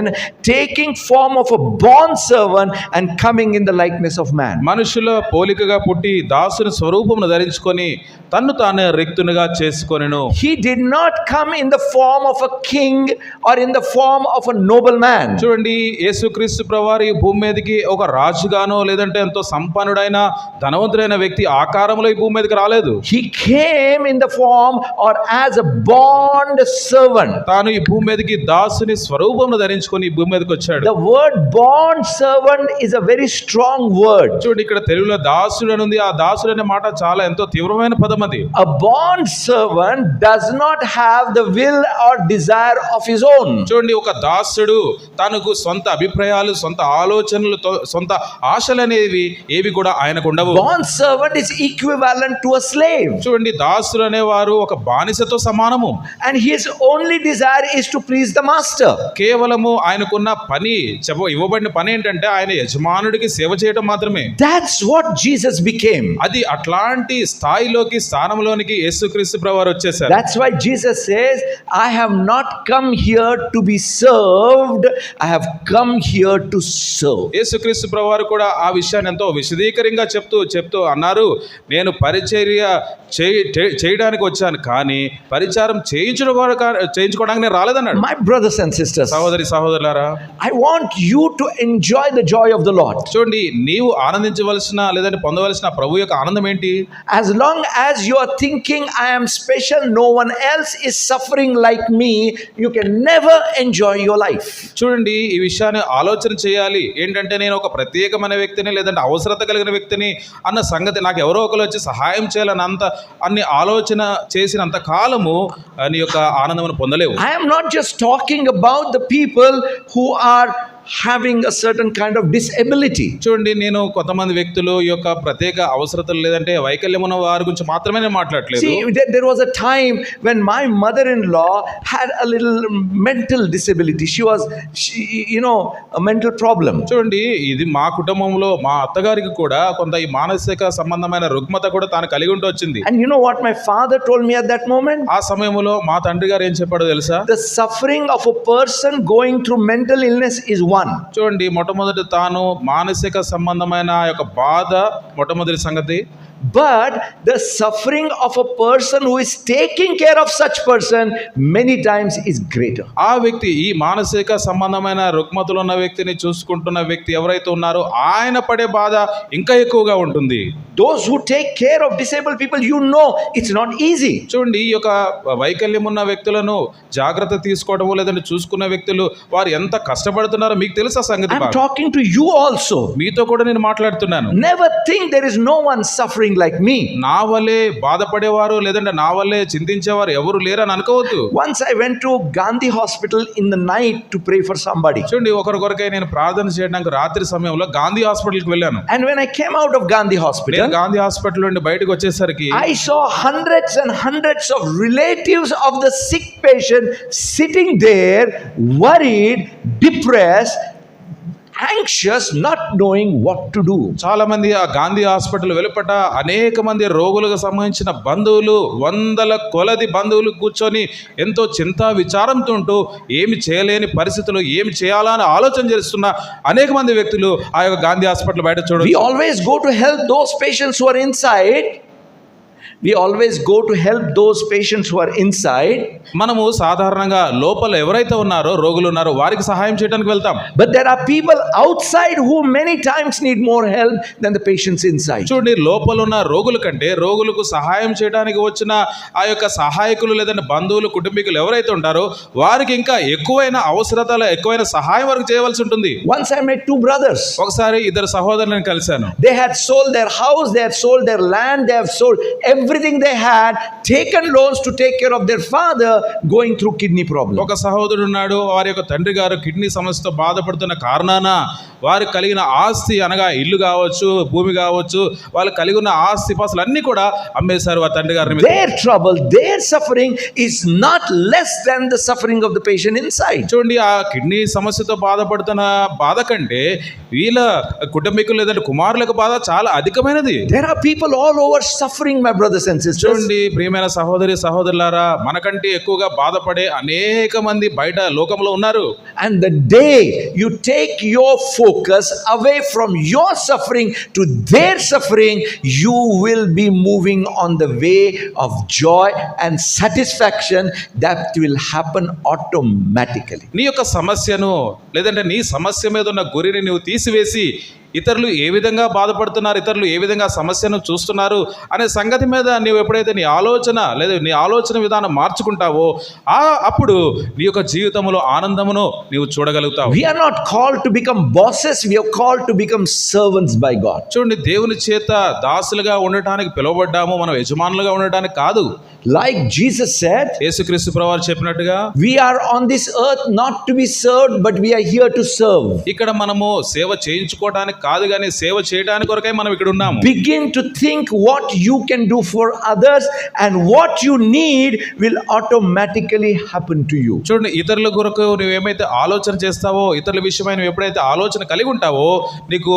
taking form of a bond servant and coming in the likeness of man. మనుషుల పోలికగా పుట్టి దాసుని స్వరూపమును ధరించుకొని తన్ను తానే రిక్తునిగా చేసుకొనెను. He did not come in the form of a king or in the form of a nobleman. చూడండి, యేసుక్రీస్తు ప్రభువారు ఈ భూమి మీదకి ఒక రాజుగానో లేదంటే ఎంతో సంపన్నుడైన ధనవంతుడైన వ్యక్తి ఆకారంలో ఈ భూమి మీదకి రాలేదు. He came in the form or as a bond servant. తాను ఈ భూమి మీదకి దాసుని స్వరూపమును ధరించుకొని ఈ భూమి మీదకి వచ్చాడు. The word bond servant is a very strong word. చూడండి, ఇక్కడ తెలుగులో దాసుడు అని ఉంది. ఆ దాసుడు అనే మాట చాలా ఎంతో తీవ్రమైన పదం అది. A bond servant does not have the will or desire of his own. చూడండి, ఒక దాసుడు తనకు సొంత అభిప్రాయాలు, సొంత ఆలోచనలు, సొంత ఆశలు అనేవి ఏవి కూడా ఆయనకు ఉండవు. Bond servant is equivalent to a slave. చూడండి, దాసుడు అనేవారు ఒక బానిసతో సమానము. And his only desire is to please the master. కేవలము ఆయనకున్న పని ఇవ్వబడిన పని ఏంటంటే ఆయన యజమానుడికి సేవ చేయడం మాత్రమే. That's what Jesus became. అది అట్లాంటి స్థాయిలోకి, స్థానంలోనికి యేసుక్రీస్తు ప్రభువారు వచ్చేసారు. That's why Jesus says, I have not come here to be served, I have come here to serve. యేసుక్రీస్తు ప్రభువారు కూడా ఆ విషయాన్ని ఎంతో విశదీకరంగా చెప్తూ అన్నారు, నేను పరిచర్య చేయడానికి వచ్చాను కానీ పరిచారం చేయించుకోవడానికి నేను రాలేదన్నాడు. My brothers and sisters, సహోదరులారా, I want you to enjoy the joy of the Lord. చూడండి, నీవు ఆనందించవలసిన లేదంటే పొందవలసిన ప్రభు యొక్క ఆనందం ఏంటి? As long as you are thinking I am special, no one else is suffering like me, you can never enjoy your life. చూడండి, ఈ విషయాన్ని ఆలోచన చేయాలి. ఏంటంటే నేను ఒక ప్రత్యేకమైన వ్యక్తిని లేదంటే అవసరత కలిగిన వ్యక్తిని అన్న సంగతి, నాకు ఎవరో ఒకరు వచ్చి సహాయం చేయాలని అన్ని ఆలోచన చేసినంత కాలము నీ యొక్క ఆనందమును పొందలేవు. I am not just talking about the people who are having a certain kind of disability. చూడండి, నేను కొంతమంది వ్యక్తులు ఈ యొక్క ప్రత్యేక అవసరతలు లేదంటే వైకల్యం ఉన్న వారి గురించి మాత్రమే నేను మాట్లాడలేదు. See, there was a time when my mother-in-law had a little mental disability. She was, a mental problem. చూడండి, ఇది మా కుటుంబంలో మా అత్తగారికి కూడా కొంత ఈ మానసిక సంబంధమైన రుగ్మత కూడా తాను కలిగి ఉంటూ వచ్చింది. And you know what my father told me at that moment? ఆ సమయంలో మా తండ్రి గారు ఏం చెప్పాడో తెలుసా? The suffering of a person going through mental illness is one. చూడండి, మొట్టమొదటి తాను మానసిక సంబంధమైన యొక్క బాధ మొట్టమొదటి సంగతి. But the suffering of a person who is taking care of such person many times is greater. ఆ వ్యక్తి, ఈ మానసిక సంబంధమైన రుగ్మతలు ఉన్న వ్యక్తిని చూసుకుంటున్న వ్యక్తి ఎవరైతే ఉన్నారో ఆయన పడే బాధ ఇంకా ఎక్కువగా ఉంటుంది. Those who take care of disabled people, it's not easy. చూడండి, ఈ యొక్క వైకల్యం ఉన్న వ్యక్తులను జాగ్రత్త తీసుకోవడం లేదంటే చూసుకున్న వ్యక్తులు వారు ఎంత కష్టపడుతున్నారో మీకు తెలుసా సంగతి? I'm talking to you also. మీతో కూడా నేను మాట్లాడుతున్నాను. Never think there is no one suffering like me. నా వల్లే బాధపడేవారు లేదంటే నా వల్లే చింతించేవారు ఎవరు లేరని అనుకోవద్దు. Once I went to Gandhi Hospital in the night to pray for somebody. చూడండి, ఒకరికొరకై నేను ప్రార్థన చేయడానికి రాత్రి సమయంలో గాంధీ హాస్పిటల్కి వెళ్ళాను. And when I came out of Gandhi Hospital, Gandhi hospital నుండి బయటకు వచ్చేసరికి I saw hundreds and hundreds of relatives of the sick patient sitting there, worried, depressed, anxious, not knowing what to do. చాలా మంది ఆ గాంధీ హాస్పిటల్ వెలుపట అనేక మంది రోగులకు సంబంధించిన బంధువులు, వందల కొలది బంధువులు కూర్చొని ఎంతో చింతా విచారంతో ఉంటూ ఏమి చేయలేని పరిస్థితులు, ఏమి చేయాలా అని ఆలోచన చేస్తున్న అనేక మంది వ్యక్తులు ఆ యొక్క గాంధీ హాస్పిటల్ బయట We చూడవచ్చు. always go to help those patients who are inside. We always go to help those patients who are inside. మనము సాధారణంగా లోపల ఎవరైతే ఉన్నారో రోగులు ఉన్నారో వారికి సహాయం చేయడానికి వెళ్తాం. But there are people outside who many times need more help than the patients inside. చూడండి, లోపల ఉన్న రోగుల కంటే రోగులకు సహాయం చేయడానికి వచ్చిన ఆ యొక్క సహాయకులు లేదంటే బంధువులు, కుటుంబీకులు ఎవరైతే ఉంటారో వారికి ఇంకా ఎక్కువైన అవసరతలు, ఎక్కువైన సహాయం వరకు చేయవలసి ఉంటుంది. Once I met two brothers. ఒకసారి ఇద్దరు సహోదరులను కలిశాను. They had sold their house, they had sold their land, they have sold everything everything they had, taken loans to take care of their father going through kidney problem. ఒక సహోదరుడు ఉన్నాడు, వారి యొక్క తండ్రి గారు కిడ్నీ సమస్యతో బాధపడుతున్న కారణాన వారికి కలిగిన ఆస్తి అనగా ఇల్లు కావచ్చు, భూమి కావచ్చు, వాళ్ళు కలిగి ఉన్న ఆస్తి పాస్తులు అన్ని కూడా అమ్మేశారు వారి తండ్రి గారిని. Their trouble, their suffering is not less than the suffering of the patient inside. చూడండి, ఆ కిడ్నీ సమస్యతో బాధపడుతున్న బాధ కంటే వీళ్ళ కుటుంబీకులు లేదంటే కుమారులకు బాధ చాలా అధికమైనది. There are people all over suffering, my brothers and sisters. చూడండి ప్రియమైన సహోదరి సహోదరులారా, మనకంటే ఎక్కువగా బాధపడే అనేక మంది బయట లోకంలో ఉన్నారు. And the day you take your focus away from your suffering to their suffering, you will be moving on the way of joy and satisfaction that will happen automatically. నీ యొక్క సమస్యను లేదంటే నీ సమస్య మీద ఉన్న గురిని నువ్వు తీసివేసి ఇతరులు ఏ విధంగా బాధపడుతున్నారు, ఇతరులు ఏ విధంగా సమస్యను చూస్తున్నారు అనే సంగతి మీద నీవు ఎప్పుడైతే నీ ఆలోచన లేదా నీ ఆలోచన విధానం మార్చుకుంటావో అప్పుడు నీ యొక్క జీవితంలో ఆనందమును నీవు చూడగలుగుతావు. We are not called to become bosses, we are called to become servants by God. చూడండి, దేవుని చేత దాసులుగా ఉండటానికి పిలువబడ్డాము, మనం యజమానులుగా ఉండటానికి కాదు. Like Jesus said, యేసుక్రీస్తు ప్రభువు చెప్పినట్టుగా we are on this earth not to be served, but we are here to serve. ఇక్కడ మనము సేవ చేయించుకోవడానికి కాదు కానీ సేవ చేయడానికి కొరకై మనం ఇక్కడ ఉన్నాము. Begin to think what you can do for others, and what you need will automatically happen to you. చూడండి, ఇతరుల కొరకు నువ్వు ఏమైతే ఆలోచన చేస్తావో, ఇతరుల విషయమై నువ్వు ఎప్పుడైతే ఆలోచన కలిగి ఉంటావో నీకు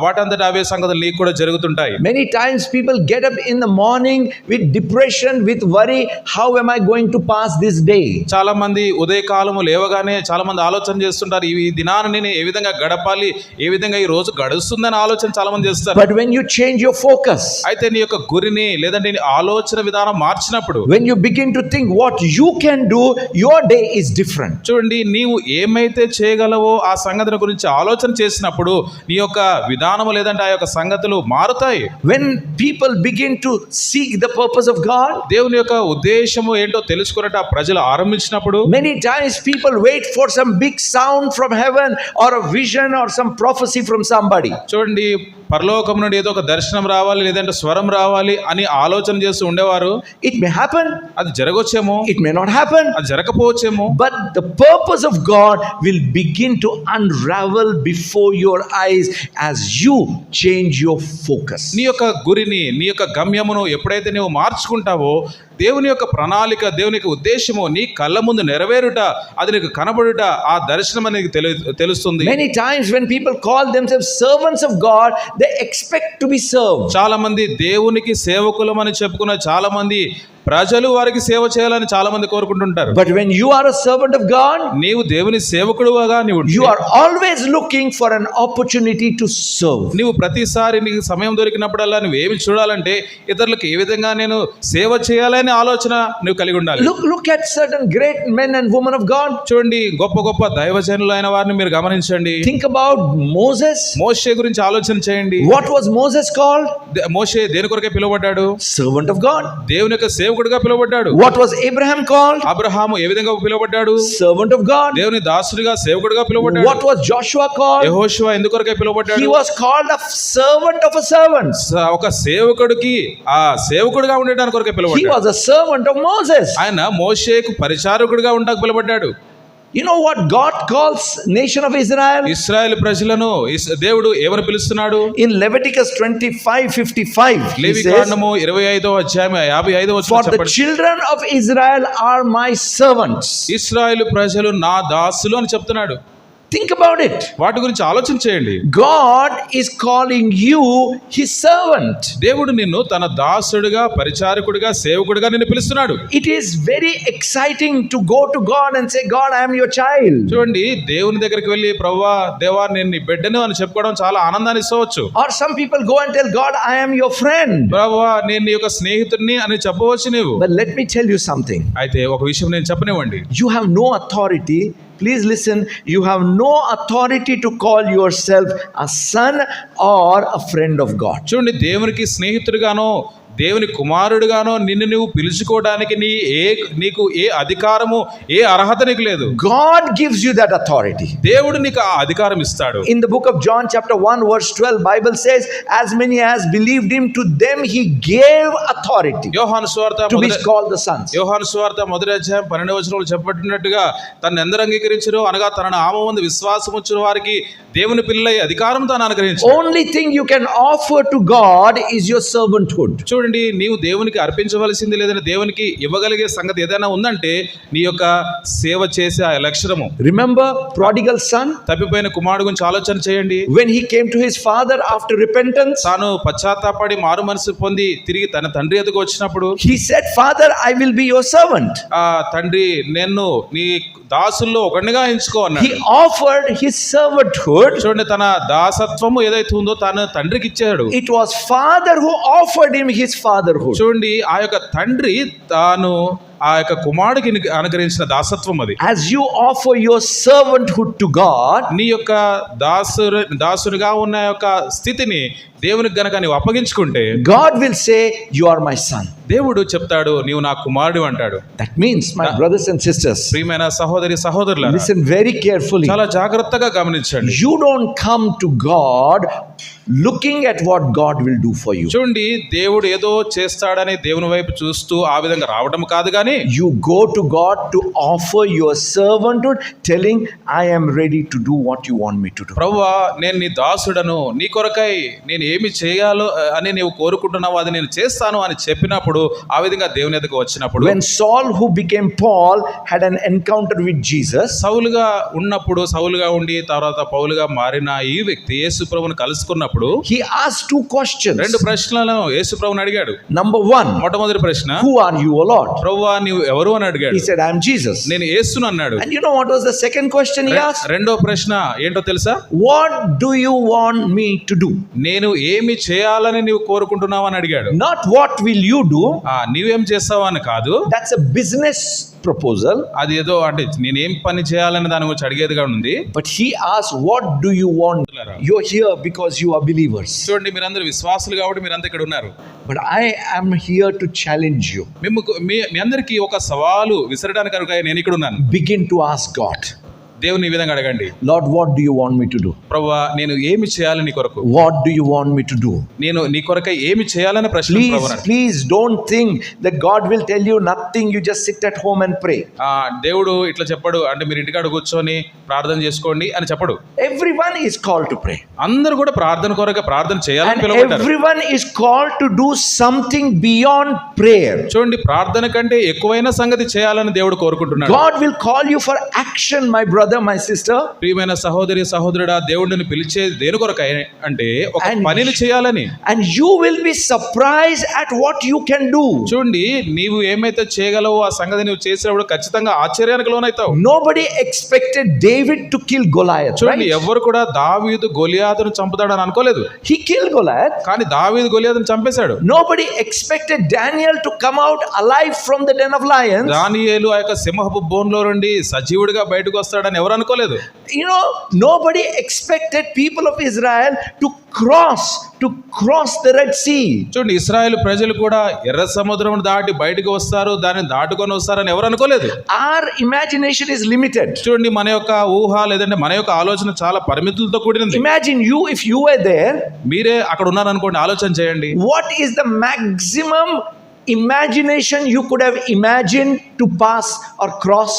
వాటంతటా అవే సంగతులు నీకు కూడా జరుగుతుంటాయి. Many times people get up in the morning with depression, with worry, how am I going to pass this day? చాలా మంది ఉదయకాలము లేవగానే చాలా మంది ఆలోచన చేస్తుంటారు, ఈ దినాన్ని నేను ఏ విధంగా గడపాలి, ఏ విధంగా ఈ రోజు గడుస్తుందని ఆలోచన చాలా మంది చేస్తారు. But when you change your focus, అయితే నీ యొక్క గురిని లేదంటే నీ ఆలోచన విధానం మార్చినప్పుడు, when you begin to think what you can do, your day is different. చూడండి, నీవు ఏమైతే చేయగలవో ఆ సంగతిని గురించి ఆలోచన చేసినప్పుడు నీ యొక్క విధానము లేదంటే ఆ యొక్క సంగతులు మారుతాయి. When people begin to seek the purpose of God, దేవుని యొక్క ఉద్దేశము ఏంటో తెలుసుకున్నట్టు ఆ ప్రజలు ఆరంభించినప్పుడు, many times people wait for some big sound from heaven or a vision or some prophecy from somebody. చూడండి, పరలోకం నుండి ఏదో ఒక దర్శనం రావాలి లేదంటే స్వరం రావాలి అని ఆలోచన చేస్తూ ఉండేవారు. It may happen, అది జరగవచ్చేమో, it may not happen, అది జరగకపోవచ్చేమో, but the purpose of God will begin to unravel before your eyes as you change your focus. నీ యొక్క గురిని, నీ యొక్క గమ్యమును ఎప్పుడైతే నువ్వు మార్చుకుంటావో దేవుని యొక్క ప్రణాళిక, దేవుని యొక్క ఉద్దేశము నీ కళ్ళ ముందు నెరవేరుట, అది నీకు కనబడుట, ఆ దర్శనం అనేది తెలుస్తుంది. Many times when people call themselves servants of God, they expect to be served. చాలా మంది దేవునికి సేవకులం అని చెప్పుకున్న చాలా మంది ప్రజలు వారికి సేవ చేయాలని చాలా మంది కోరుకుంటుంటారు. But when you are a servant of God, నీవు దేవుని సేవకుడుగా you are always looking for an opportunity to serve. నీవు ప్రతిసారి నీకు సమయం దొరికినప్పుడల్లా నువ్వు ఏమి చూడాలంటే ఇతరులకు ఏ విధంగా నేను సేవ చేయాలనే ఆలోచన నువ్వు కలిగి ఉండాలి. Look at certain great men and women of God. చూడండి, గొప్ప గొప్ప దైవజనులు అయిన వారిని మీరు గమనించండి. Think about Moses. మోషే గురించి ఆలోచన చేయండి. What was Moses called? మోషే దేని కొరకే పిలువబడ్డాడు? Servant of God. దేవుని యొక్క సేవకుడిగా పిలువబడ్డాడు. What was Abraham called? Abraham ఏ విధంగా పిలువబడ్డాడు? Servant of God. దేవుని దాసుడిగా సేవకుడిగా పిలువబడ్డాడు. What was Joshua called? యెహోషువ ఎందుకు కొరకే పిలువబడ్డాడు? He was called a servant of a servant. ఒక సేవకుడికి ఆ సేవకుడిగా ఉండడానికి కొరకే He పిలువబడ్డాడు. was a servant of Moses. ఆయన మోషేకు పరిచారకుడిగా ఉండడానికి పిలువబడ్డాడు. You know what God calls nation of Israel? ఇశ్రాయేలు ప్రజలను దేవుడు ఏమని పిలుస్తున్నాడు? In Leviticus 25:55, he Levi says, కాండము 25వ అధ్యాయం 55వ for వచనం the చెప్పండి. children of Israel are my servants. ఇశ్రాయేలు ప్రజలు నా దాసులు అని చెప్తున్నాడు. Think about it. వాటి గురించి ఆలోచన చేయండి. God is calling you his servant. దేవుడు నిన్ను తన దాసుడిగా, పరిచారకుడిగా, సేవకుడిగా నిన్ను పిలుస్తున్నాడు. It is very exciting to go to God and say, God, I am your child. చూడండి, దేవుని దగ్గరికి వెళ్ళి ప్రభువా, దేవా నేను నీ బిడ్డను అని చెప్పుకోవడం చాలా ఆనందాన్ని ఇవ్వవచ్చు. Or some people go and tell God, I am your friend. ప్రభువా నేను నీ యొక్క స్నేహితుడిని అని చెప్పవచ్చు నీవు. But let me tell you something. అయితే ఒక విషయం నేను చెప్పనివ్వండి. You have no authority. Please listen. You have no authority to call yourself a son or a friend of God. చూడండి, దేవునికి స్నేహితుడిగానో దేవుని కుమారుడుగానో నిన్ను నువ్వు పిలుచుకోవడానికి నీకు ఏ అధికారము ఏ అర్హత నీకు లేదు. God gives you that authority. దేవుడు నీకు ఆ అధికారం ఇస్తాడు. In the book of John chapter 1 verse 12, Bible says, as many as believed him, to them he gave authority యోహాను సువార్త to be called the sons. యోహాను సువార్త 1:12 చెప్పబడినట్టుగా తనను ఎందరు అంగీకరించరు అనగా తన నామముందు విశ్వాసం ఉంచిన వారికి దేవుని పిల్లలై అధికారం తాను అనుగ్రహించాడు. Only thing you can offer to God is your servanthood. చూడండి, నీవు దేవునికి అర్పించవలసింది లేదని దేవునికి ఇవ్వగలిగే సంగతి ఏదైనా ఉందంటే నీ యొక్క సేవ చేసే ఆ లక్షణము. Remember prodigal son? తప్పిపోయిన కుమారుడు గురించి ఆలోచన చేయండి. When he came to his father after repentance, తాను పశ్చాత్తాపడి మారు మనసు పొంది తిరిగి తన తండ్రి ఎదుగు వచ్చినప్పుడు he said, Father, I will be your servant. ఆ తండ్రి నేను నీ దాసుల్లో ఒకనిగా ఎంచుకో అన్నాడు. He offered his servanthood. చూడండి, తన దాసత్వము ఏదైతే ఉందో తాను తండ్రికి ఇచ్చాడు. It was father who offered him his fatherhood. చూడండి, ఆ యొక్క తండ్రి తాను ఆ యొక్క కుమారుడికి అనుగ్రహించిన దాసత్వం అది. As you offer your servanthood to God, నీ యొక్క దాసునిగా ఉన్న యొక్క స్థితిని దేవునికి గనక నీవు అప్పగించుకుంటే God will say, you are my son. దేవుడు చెప్తాడు, నీవు నా కుమారుడు అంటాడు. That means, my brothers and sisters, ప్రియమైన సహోదరులారా, listen very carefully. చాలా జాగ్రత్తగా గమనించండి. You don't come to God looking at what God will do for you. చూడండి, దేవుడు ఏదో చేస్తాడని దేవుని వైపు చూస్తూ ఆ విధంగా రావడం కాదు, కానీ You go to God to offer your servanthood, telling, I am ready to do what you want me to do. ప్రభువా, నేను నీ దాసుడను, నీ కొరకై నేను ఏమి చేయాలో అని నీవు కోరుకుంటున్నావు అది నేను చేస్తాను అని చెప్పినప్పుడు ఆ విధంగా దేవుని ఎదుగు వచ్చినప్పుడు, When Saul, who became Paul, had an encounter with Jesus, సౌలుగా ఉండి తర్వాత పౌలుగా మారిన ఈ వ్యక్తి యేసు ప్రభువును కలుసుకున్నప్పుడు he asked two questions. 2 ప్రశ్నలను యేసు ప్రభువును అడిగాడు. Number one, మొట్టమొదటి ప్రశ్న, who are you, O Lord? ప్రభువా నీవు ఎవరు అని అడిగాడు. He said, I am Jesus. నేను యేసును అన్నాడు. And you know what was the second question he asked? రెండో ప్రశ్న ఏంటో తెలుసా? What do you want me to do? నేను ఏమి చేయాలని నీవు కోరుకుంటున్నావు అని అడిగాడు. Not what will you do. నీవేం చేస్తావు అని కాదు. That's a business proposal. అది ఏదో అంటే నేనేం పని చేయాలని దాని గురించి అడిగేదిగా ఉంది. But he asked, what do you want? You're here because you are believers. చూడండి, మీరందరూ విశ్వాసులు కాబట్టి మీరంతా ఇక్కడ ఉన్నారు. But I am here to challenge you. మీ అందరికీ ఒక సవాలు విసరడానికి కనుక నేను ఇక్కడ ఉన్నాను. Begin to ask God. దేవుని ఈ విధంగా అడగండి, Lord, what do you want me to do? ప్రభువా, నేను ఏమి చేయాలి నీ కొరకు? What do you want me to do? నేను నీ కొరకై ఏమి చేయాలని ప్రశ్న. Please don't think that God will tell you nothing. You just sit at home and pray. దేవుడు ఇట్లా చెప్పడు, అంటే మీరు ఇంటికాడ కూర్చొని ప్రార్థన చేసుకోండి అని చెప్పడు. Everyone is called to pray. అందరూ కూడా ప్రార్థన చేయాలని And పిలువబడ్డారు. everyone is called to do something beyond prayer. చూడండి, ప్రార్థన కంటే ఎక్కువైన సంగతి చేయాలని దేవుడు కోరుకుంటున్నాడు. God will call you for action, my brother, my sister. ప్రియమైన సహోదరుడా, దేవుడిని పిలిచేది దేని కొరకై అంటే ఒక పనిని చేయాలని. And you will be surprised at what you can do. చూడండి, నీవు ఏమైతే చేయగలవో ఆ సంగతి నువ్వు చేసినప్పుడు ఖచ్చితంగా ఆశ్చర్యానికి లోనైతావు. Nobody expected David to kill Goliath. చూడండి, Right? ఎవరు కూడా దావీదు గొలియాతును చంపుతాడని అనుకోలేదు. He killed Goliath. కానీ దావీదు గొలియాతును చంపేశాడు. Nobody expected Daniel to come out alive from the den of lions. దానియేలు ఆ యొక్క సింహపు బోన్లో నుండి సజీవుడిగా బయటకు వస్తాడని ఎవరు అనుకోలేదు. You know, nobody expected people of Israel to cross the Red Sea. చూడండి, ఇశ్రాయేలు ప్రజలు కూడా ఎర్ర సముద్రం దాటి బయటకు వస్తారు, దాన్ని దాటుకొని వస్తారని ఎవరు అనుకోలేదు. Our imagination is limited. చూడండి, మన యొక్క ఊహ లేదంటే మన యొక్క ఆలోచన చాలా పరిమితులతో కూడినది. Imagine if you were there. మీరే అక్కడ ఉన్నారనుకోండి, ఆలోచన చేయండి. What is the maximum imagination you could have imagined to pass or cross?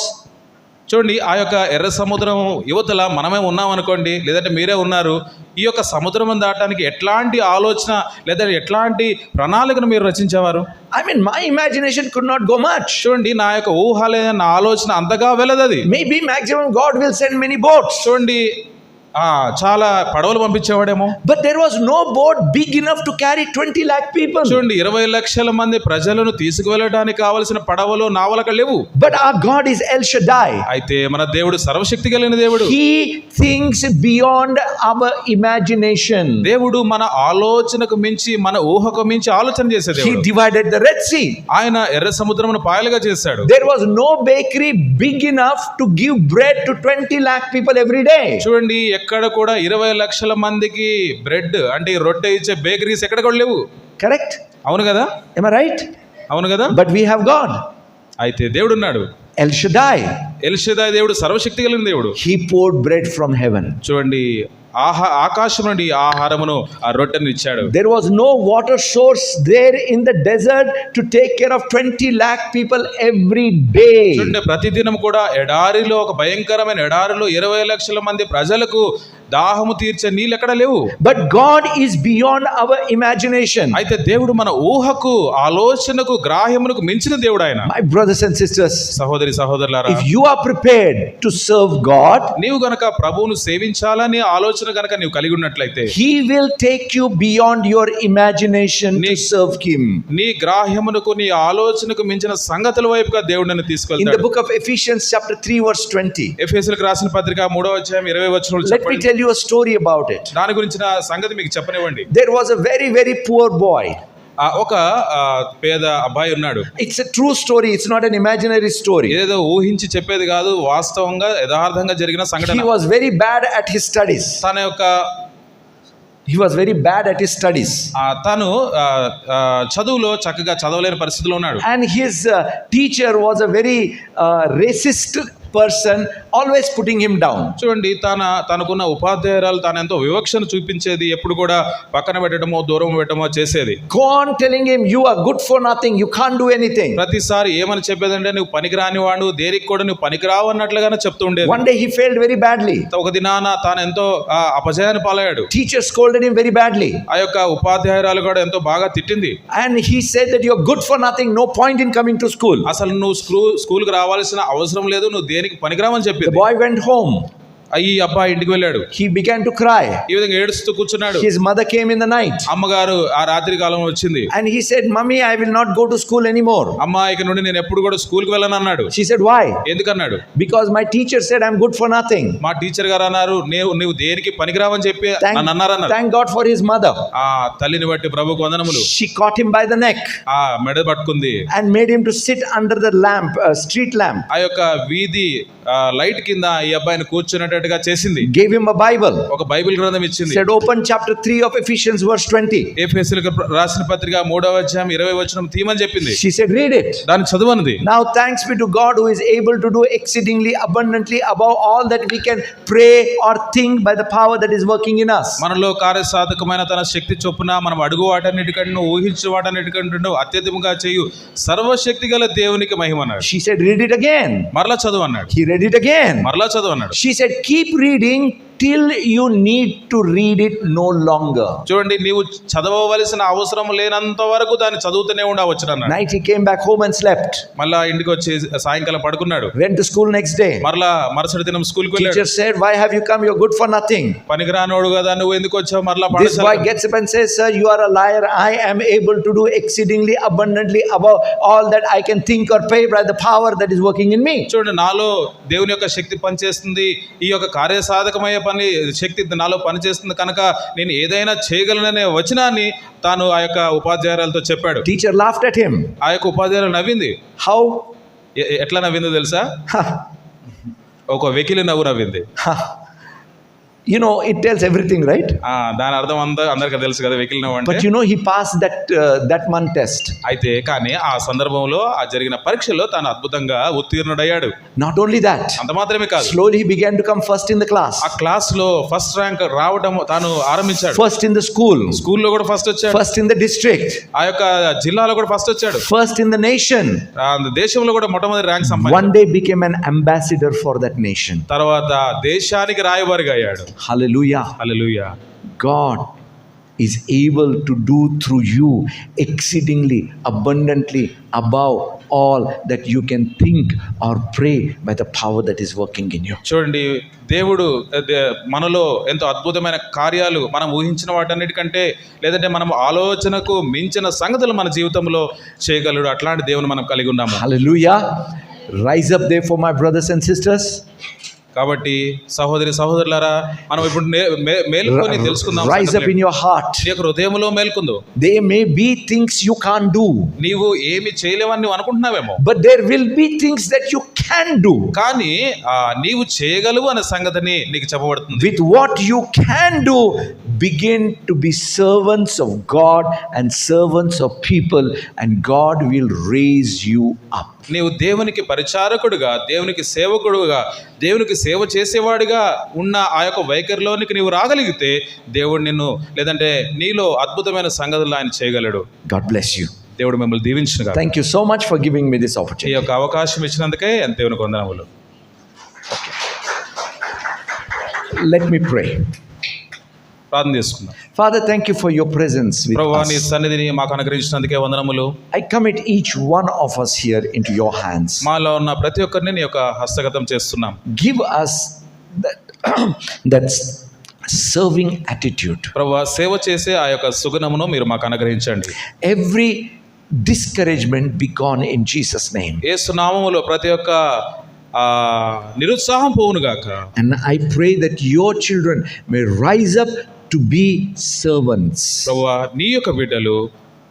చూడండి, ఆ యొక్క ఎర్ర సముద్రం యువతల మనమే ఉన్నాం అనుకోండి, లేదంటే మీరే ఉన్నారు. ఈ యొక్క సముద్రం దాటానికి ఎట్లాంటి ఆలోచన లేదా ఎట్లాంటి ప్రణాళికను మీరు రచించేవారు? I mean, my imagination could not go much. చూడండి, నా యొక్క ఊహ లేదా నా ఆలోచన అంతగా వెళ్ళదు. అది Maybe maximum God will send many boats. చూడండి, చాలా పడవలు పంపించేవాడేమో. But there was no boat big enough to carry 20 lakh people. చూడండి, 20 లక్షల మంది ప్రజలను తీసుకువెళ్ళడానికి కావలసిన పడవలు నావలక లేవు. But our God is El Shaddai. అయితే మన దేవుడు సర్వశక్తి కలిగిన దేవుడు. He thinks beyond our imagination. దేవుడు మన ఆలోచనకు మించి, మన ఊహకు మించి ఆలోచన చేసే He దేవుడు. divided the Red Sea. ఆయన ఎర్ర సముద్రమును పాయలుగా చేశాడు. There was no bakery big enough to give bread to 20 lakh people every day. చూడండి, ఎక్కడ కూడా 20 లక్షల మందికి బ్రెడ్ అంటే రొట్టె ఇచ్చే బేకరీస్ ఎక్కడ కూడా లేవు. Correct? అవును కదా, Am I right? అవును కదా. But we have God. అయితే దేవుడు ఉన్నాడు. El Shaddai. ఎల్షదాయ్ దేవుడు సర్వశక్తి కలిగిన దేవుడు. He poured bread from heaven. చూడండి, ఆకాశం నుండి ఆహారమును, ఆ రొట్టెను ఇచ్చాడు. There was no water source there in the desert to take care of 20 lakh people every day. చూడండి, ప్రతిదినం కూడా ఎడారిలో, ఒక భయంకరమైన ఎడారిలో 20 లక్షల మంది ప్రజలకు దాహము తీర్చే నీళ్ళు ఎక్కడ లేవు. But God is beyond our imagination. అయితే దేవుడు మన ఊహకు, ఆలోచనకు, గ్రాహ్యమునకు మించిన దేవుడు ఆయన. My brothers and sisters, సహోదరి సహోదరులారా, if you are prepared to serve God, నీవు గనక ప్రభువును సేవించాలని ఆలోచన గనక నీవు కలిగి ఉన్నట్లయితే, He will take you beyond your imagination to serve Him. నీ గ్రాహ్యమునకు, నీ ఆలోచనకు మించిన సంగతుల వైపుగా దేవుడు నిన్ను In the తీసుకెళ్తాడు. book of Ephesians chapter 3 verse 20, ఎఫెసీయులకు రాసిన పత్రిక 3వ అధ్యాయం 20 వచనాలు let me చెప్పండి. tell you a story about it. దాని గురించిన సంగతి మీకు చెప్పనివ్వండి. There was a very, very poor boy. ఒక పేద అబ్బాయి ఉన్నాడు. It's a true story. It's not an imaginary story. ఏదో ఊహించి చెప్పేది కాదు, వాస్తవంగా యథార్థంగా జరిగిన He సంఘటన. was very bad at his studies. He was very bad at his studies. తను చదువులో చక్కగా చదవలేని పరిస్థితిలో ఉన్నాడు. And his teacher was a very racist person, always putting him down. చూడండి, తనకున్న ఉపాధ్యాయురాలు తాను ఎంతో వివక్షను చూపించేది, ఎప్పుడు కూడా పక్కన పెట్టడమో దూరం పెట్టడమో చేసేది. Go on telling him, you are good for nothing, you can't do anything. ప్రతిసారి ఏమని చెప్పేదంటే, నువ్వు పనికిరాని వాడు, దేనికి కూడా నువ్వు పనికిరావు అన్నట్లుగానే చెప్తూ ఉండేది. One day he failed very badly. ఒక దినాన తాను ఎంతో అపజయాన్ని పాలయ్యాడు. Teacher scolded him very badly. ఆ యొక్క ఉపాధ్యాయురాలు కూడా ఎంతో బాగా తిట్టింది. And he said that you are good for nothing, no point in coming to school. అసలు నువ్వు స్కూల్కి రావాల్సిన అవసరం లేదు, నువ్వు దేనికి పనికిరావని చెప్పింది. The boy went home. ఈ అబ్బాయి ఇంటికి వెళ్ళాడు. He began to cry. ఈ విధంగా ఏడుస్తూ కూర్చున్నాడు. His mother came in the night. అమ్మగారు ఆ రాత్రి కాలంలో వచ్చింది. And he said, "Mummy, I will not go to school anymore." అమ్మా, ఇక నుండి నేను ఎప్పుడు కూడా స్కూల్కి వెళ్ళను అన్నాడు. She said, "Why?" ఎందుకన్నాడు? Because my teacher said I'm good for nothing. మా టీచర్ గారు అన్నారు, నువ్వు దేనికి పనికిరావని చెప్పి నన్ను అన్నారన్నారు. Thank God for his mother. ఆ తల్లిని బట్టి ప్రభువుకు వందనములు. She caught him by the neck. ఆ మెడ పట్టుకుంది. And made him to sit under the lamp, street lamp. ఆ యొక్క వీధి లైట్ కింద ఈ అబ్బాయిని కూర్చునేటట్టుగా చేసింది. Gave him a Bible. ఒక బైబిల్ గ్రంథం ఇచ్చింది. Said, "Open chapter 3 of Ephesians verse 20." ఎఫెసీయులకు రాసిన పత్రిక 3వ అధ్యాయం 20 వచనం తీయమని చెప్పింది. She said, "Read it." దాన్ని చదవనుంది. Now thanks be to God who is able to do exceedingly abundantly above all that we can pray or think by the power that is working in us. మనలో కార్యసాధకమైన తన శక్తి చొప్పున మనం అడుగు వాటన్నిటికంటే, ఊహించు వాటన్నిటికంటే అత్యధికంగా చేయు సర్వశక్తి గల దేవునికి మహిమ అన్నాడు. She said, "Read it again." మరలా చదువు అన్నాడు. He read it again. మరలా చదువు అన్నాడు. She said, "Keep reading till you need to read it no longer." చూడండి, నీవు చదవవలసిన అవసరం లేనంత వరకు దాన్ని చదువుతూనే ఉండవచ్చు అన్నాడు. Night he came back home and slept. మళ్ళా ఇంటికి వచ్చి సాయంకాలం పడుకున్నాడు. Went to school next day. మరలా మరుసటి దినం స్కూల్కి వెళ్ళాడు. Teacher said, "Why have you come? You're good for nothing." పనికిరానోడు కదా, నువ్వు ఎందుకు వచ్చావు? మరలా This boy gets up and says, "Sir, you are a liar. I am able to do exceedingly abundantly above all that I can think or pray by the power that is working in me." చూడండి, నాలో దేవుని యొక్క శక్తి పనిచేస్తుంది, ఈ యొక్క కార్యసాధకమయ్యే పని శక్తి నాలో పనిచేస్తుంది కనుక నేను ఏదైనా చేయగలననే వచనాన్ని తాను ఆ యొక్క ఉపాధ్యాయురాలతో చెప్పాడు. Teacher laughed at him. ఆ యొక్క ఉపాధ్యాయురాలు నవ్వింది. How? ఎట్లా నవ్విందో తెలుసా? ఒక వెకిలి నవ్వు నవ్వింది. You know, it tells everything, right? దాని అర్థం అందరికీ తెలుసు కదా, వెకిలి నవ్వు అంటే. But you know, he passed that one test. అయితే కానీ ఆ సందర్భంలో ఆ జరిగిన పరీక్షలో తాను అద్భుతంగా ఉత్తీర్ణుడయ్యాడు. Not only that, అంత మాత్రమే కాదు, slowly he began to come first in the class. ఆ క్లాస్ లో ఫస్ట్ ర్యాంక్ రావడం తాను ఆరంభించాడు. First in the school. స్కూల్లో కూడా ఫస్ట్ వచ్చాడు. First in the district. ఆ యొక్క జిల్లాలో కూడా ఫస్ట్ వచ్చాడు. First in the nation. దేశంలో కూడా మొట్టమొదటి ర్యాంక్ సంపాదించాడు. One day became an ambassador for that nation. తర్వాత దేశానికి రాయబారిగా అయ్యాడు. Hallelujah. Hallelujah. God is able to do through you exceedingly abundantly above all that you can think or pray by the power that is working in you. చూడండి, దేవుడు మనలో ఎంతో అద్భుతమైన కార్యాలు, మనం ఊహించిన వాటన్నిటికంటే లేదంటే మనం ఆలోచనకు మించిన సంగతులు మన జీవితంలో చేయగలడు. అట్లాంటి దేవుని మనం కలిగి ఉన్నాము. Hallelujah. Rise up therefore, my brothers and sisters. కాబట్టి సహోదరి సహోదరులారా, మనం ఇప్పుడు మేలుకొని తెలుసుకుందాం. Rise up in your heart. నీ యొక్క హృదయంలో మేల్కొందు. There may be things you can't do. నీవు ఏమి చేయలేవని నువ్వు అనుకుంటున్నావేమో, but there will be things that you can do. కానీ నీవు చేయగలవు అనే సంగతిని నీకు చెప్పబడుతుంది. With what you can do, begin to be servants of God and servants of people, and God will raise you up. నీవు దేవునికి పరిచారకుడుగా, దేవునికి సేవకుడుగా, దేవునికి సేవ చేసేవాడిగా ఉన్న ఆ యొక్క వైఖరిలోనికి నీవు రాగలిగితే దేవుడు నిన్ను, లేదంటే నీలో అద్భుతమైన సంగతులు ఆయన చేయగలడు. God bless you. దేవుడు మిమ్మల్ని దీవించునుగా. Thank you so much for giving me this ఈ opportunity. యొక్క అవకాశం ఇచ్చినందుకే ఎంత దేవునికి వందనములు. Let me pray. ప్రార్థన చేసుకుందాం. Father, thank you for your presence with ప్రభువా, నీ us. సన్నిధిని మాకు అనుగ్రహించినందుకే వందనములు. I commit each one of us here into your hands. మాలో ఉన్న ప్రతి ఒక్కరిని నీ యొక్క హస్తగతం చేస్తున్నాం. Give us that, that serving attitude. ప్రభువా, సేవ చేసే ఆ యొక్క సుగుణమును మీరు మాకు అనుగ్రహించండి. Every discouragement be gone in Jesus' name. యేసు నామములో ప్రతి ఒక్క నిరుత్సాహం పోవునుగాక. And I pray that your children may rise up to be servants. ప్రభువా, నీ యొక్క బిడ్డలు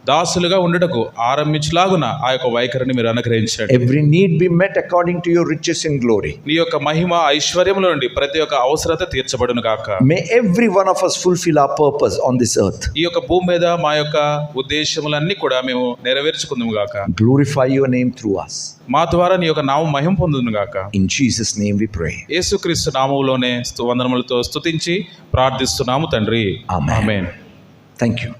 దాసులుగా ఉండటకు ఆరంభించలాగున ఆ యొక్క వైఖరిని మీరు అనుగ్రహించండి. Every need be met according to your riches in glory. నీ యొక్క మహిమ ఐశ్వర్యములో నుండి ప్రతి ఒక్క అవసరత తీర్చబడును గాక. May every one of us fulfill our purpose on this earth. ఈ యొక్క భూమి మీద మా యొక్క ఉద్దేశములన్నీ కూడా మేము నెరవేర్చుకుందాము గాక. Glorify your name through us. మా ద్వారా నీ యొక్క నామం మహిమ పొందును గాక. In Jesus' name we pray. యేసుక్రీస్తు నామములోనే వందనములతో స్తుతించి ప్రార్థిస్తున్నాము తండ్రి. Amen. ఆమేన్. Thank you.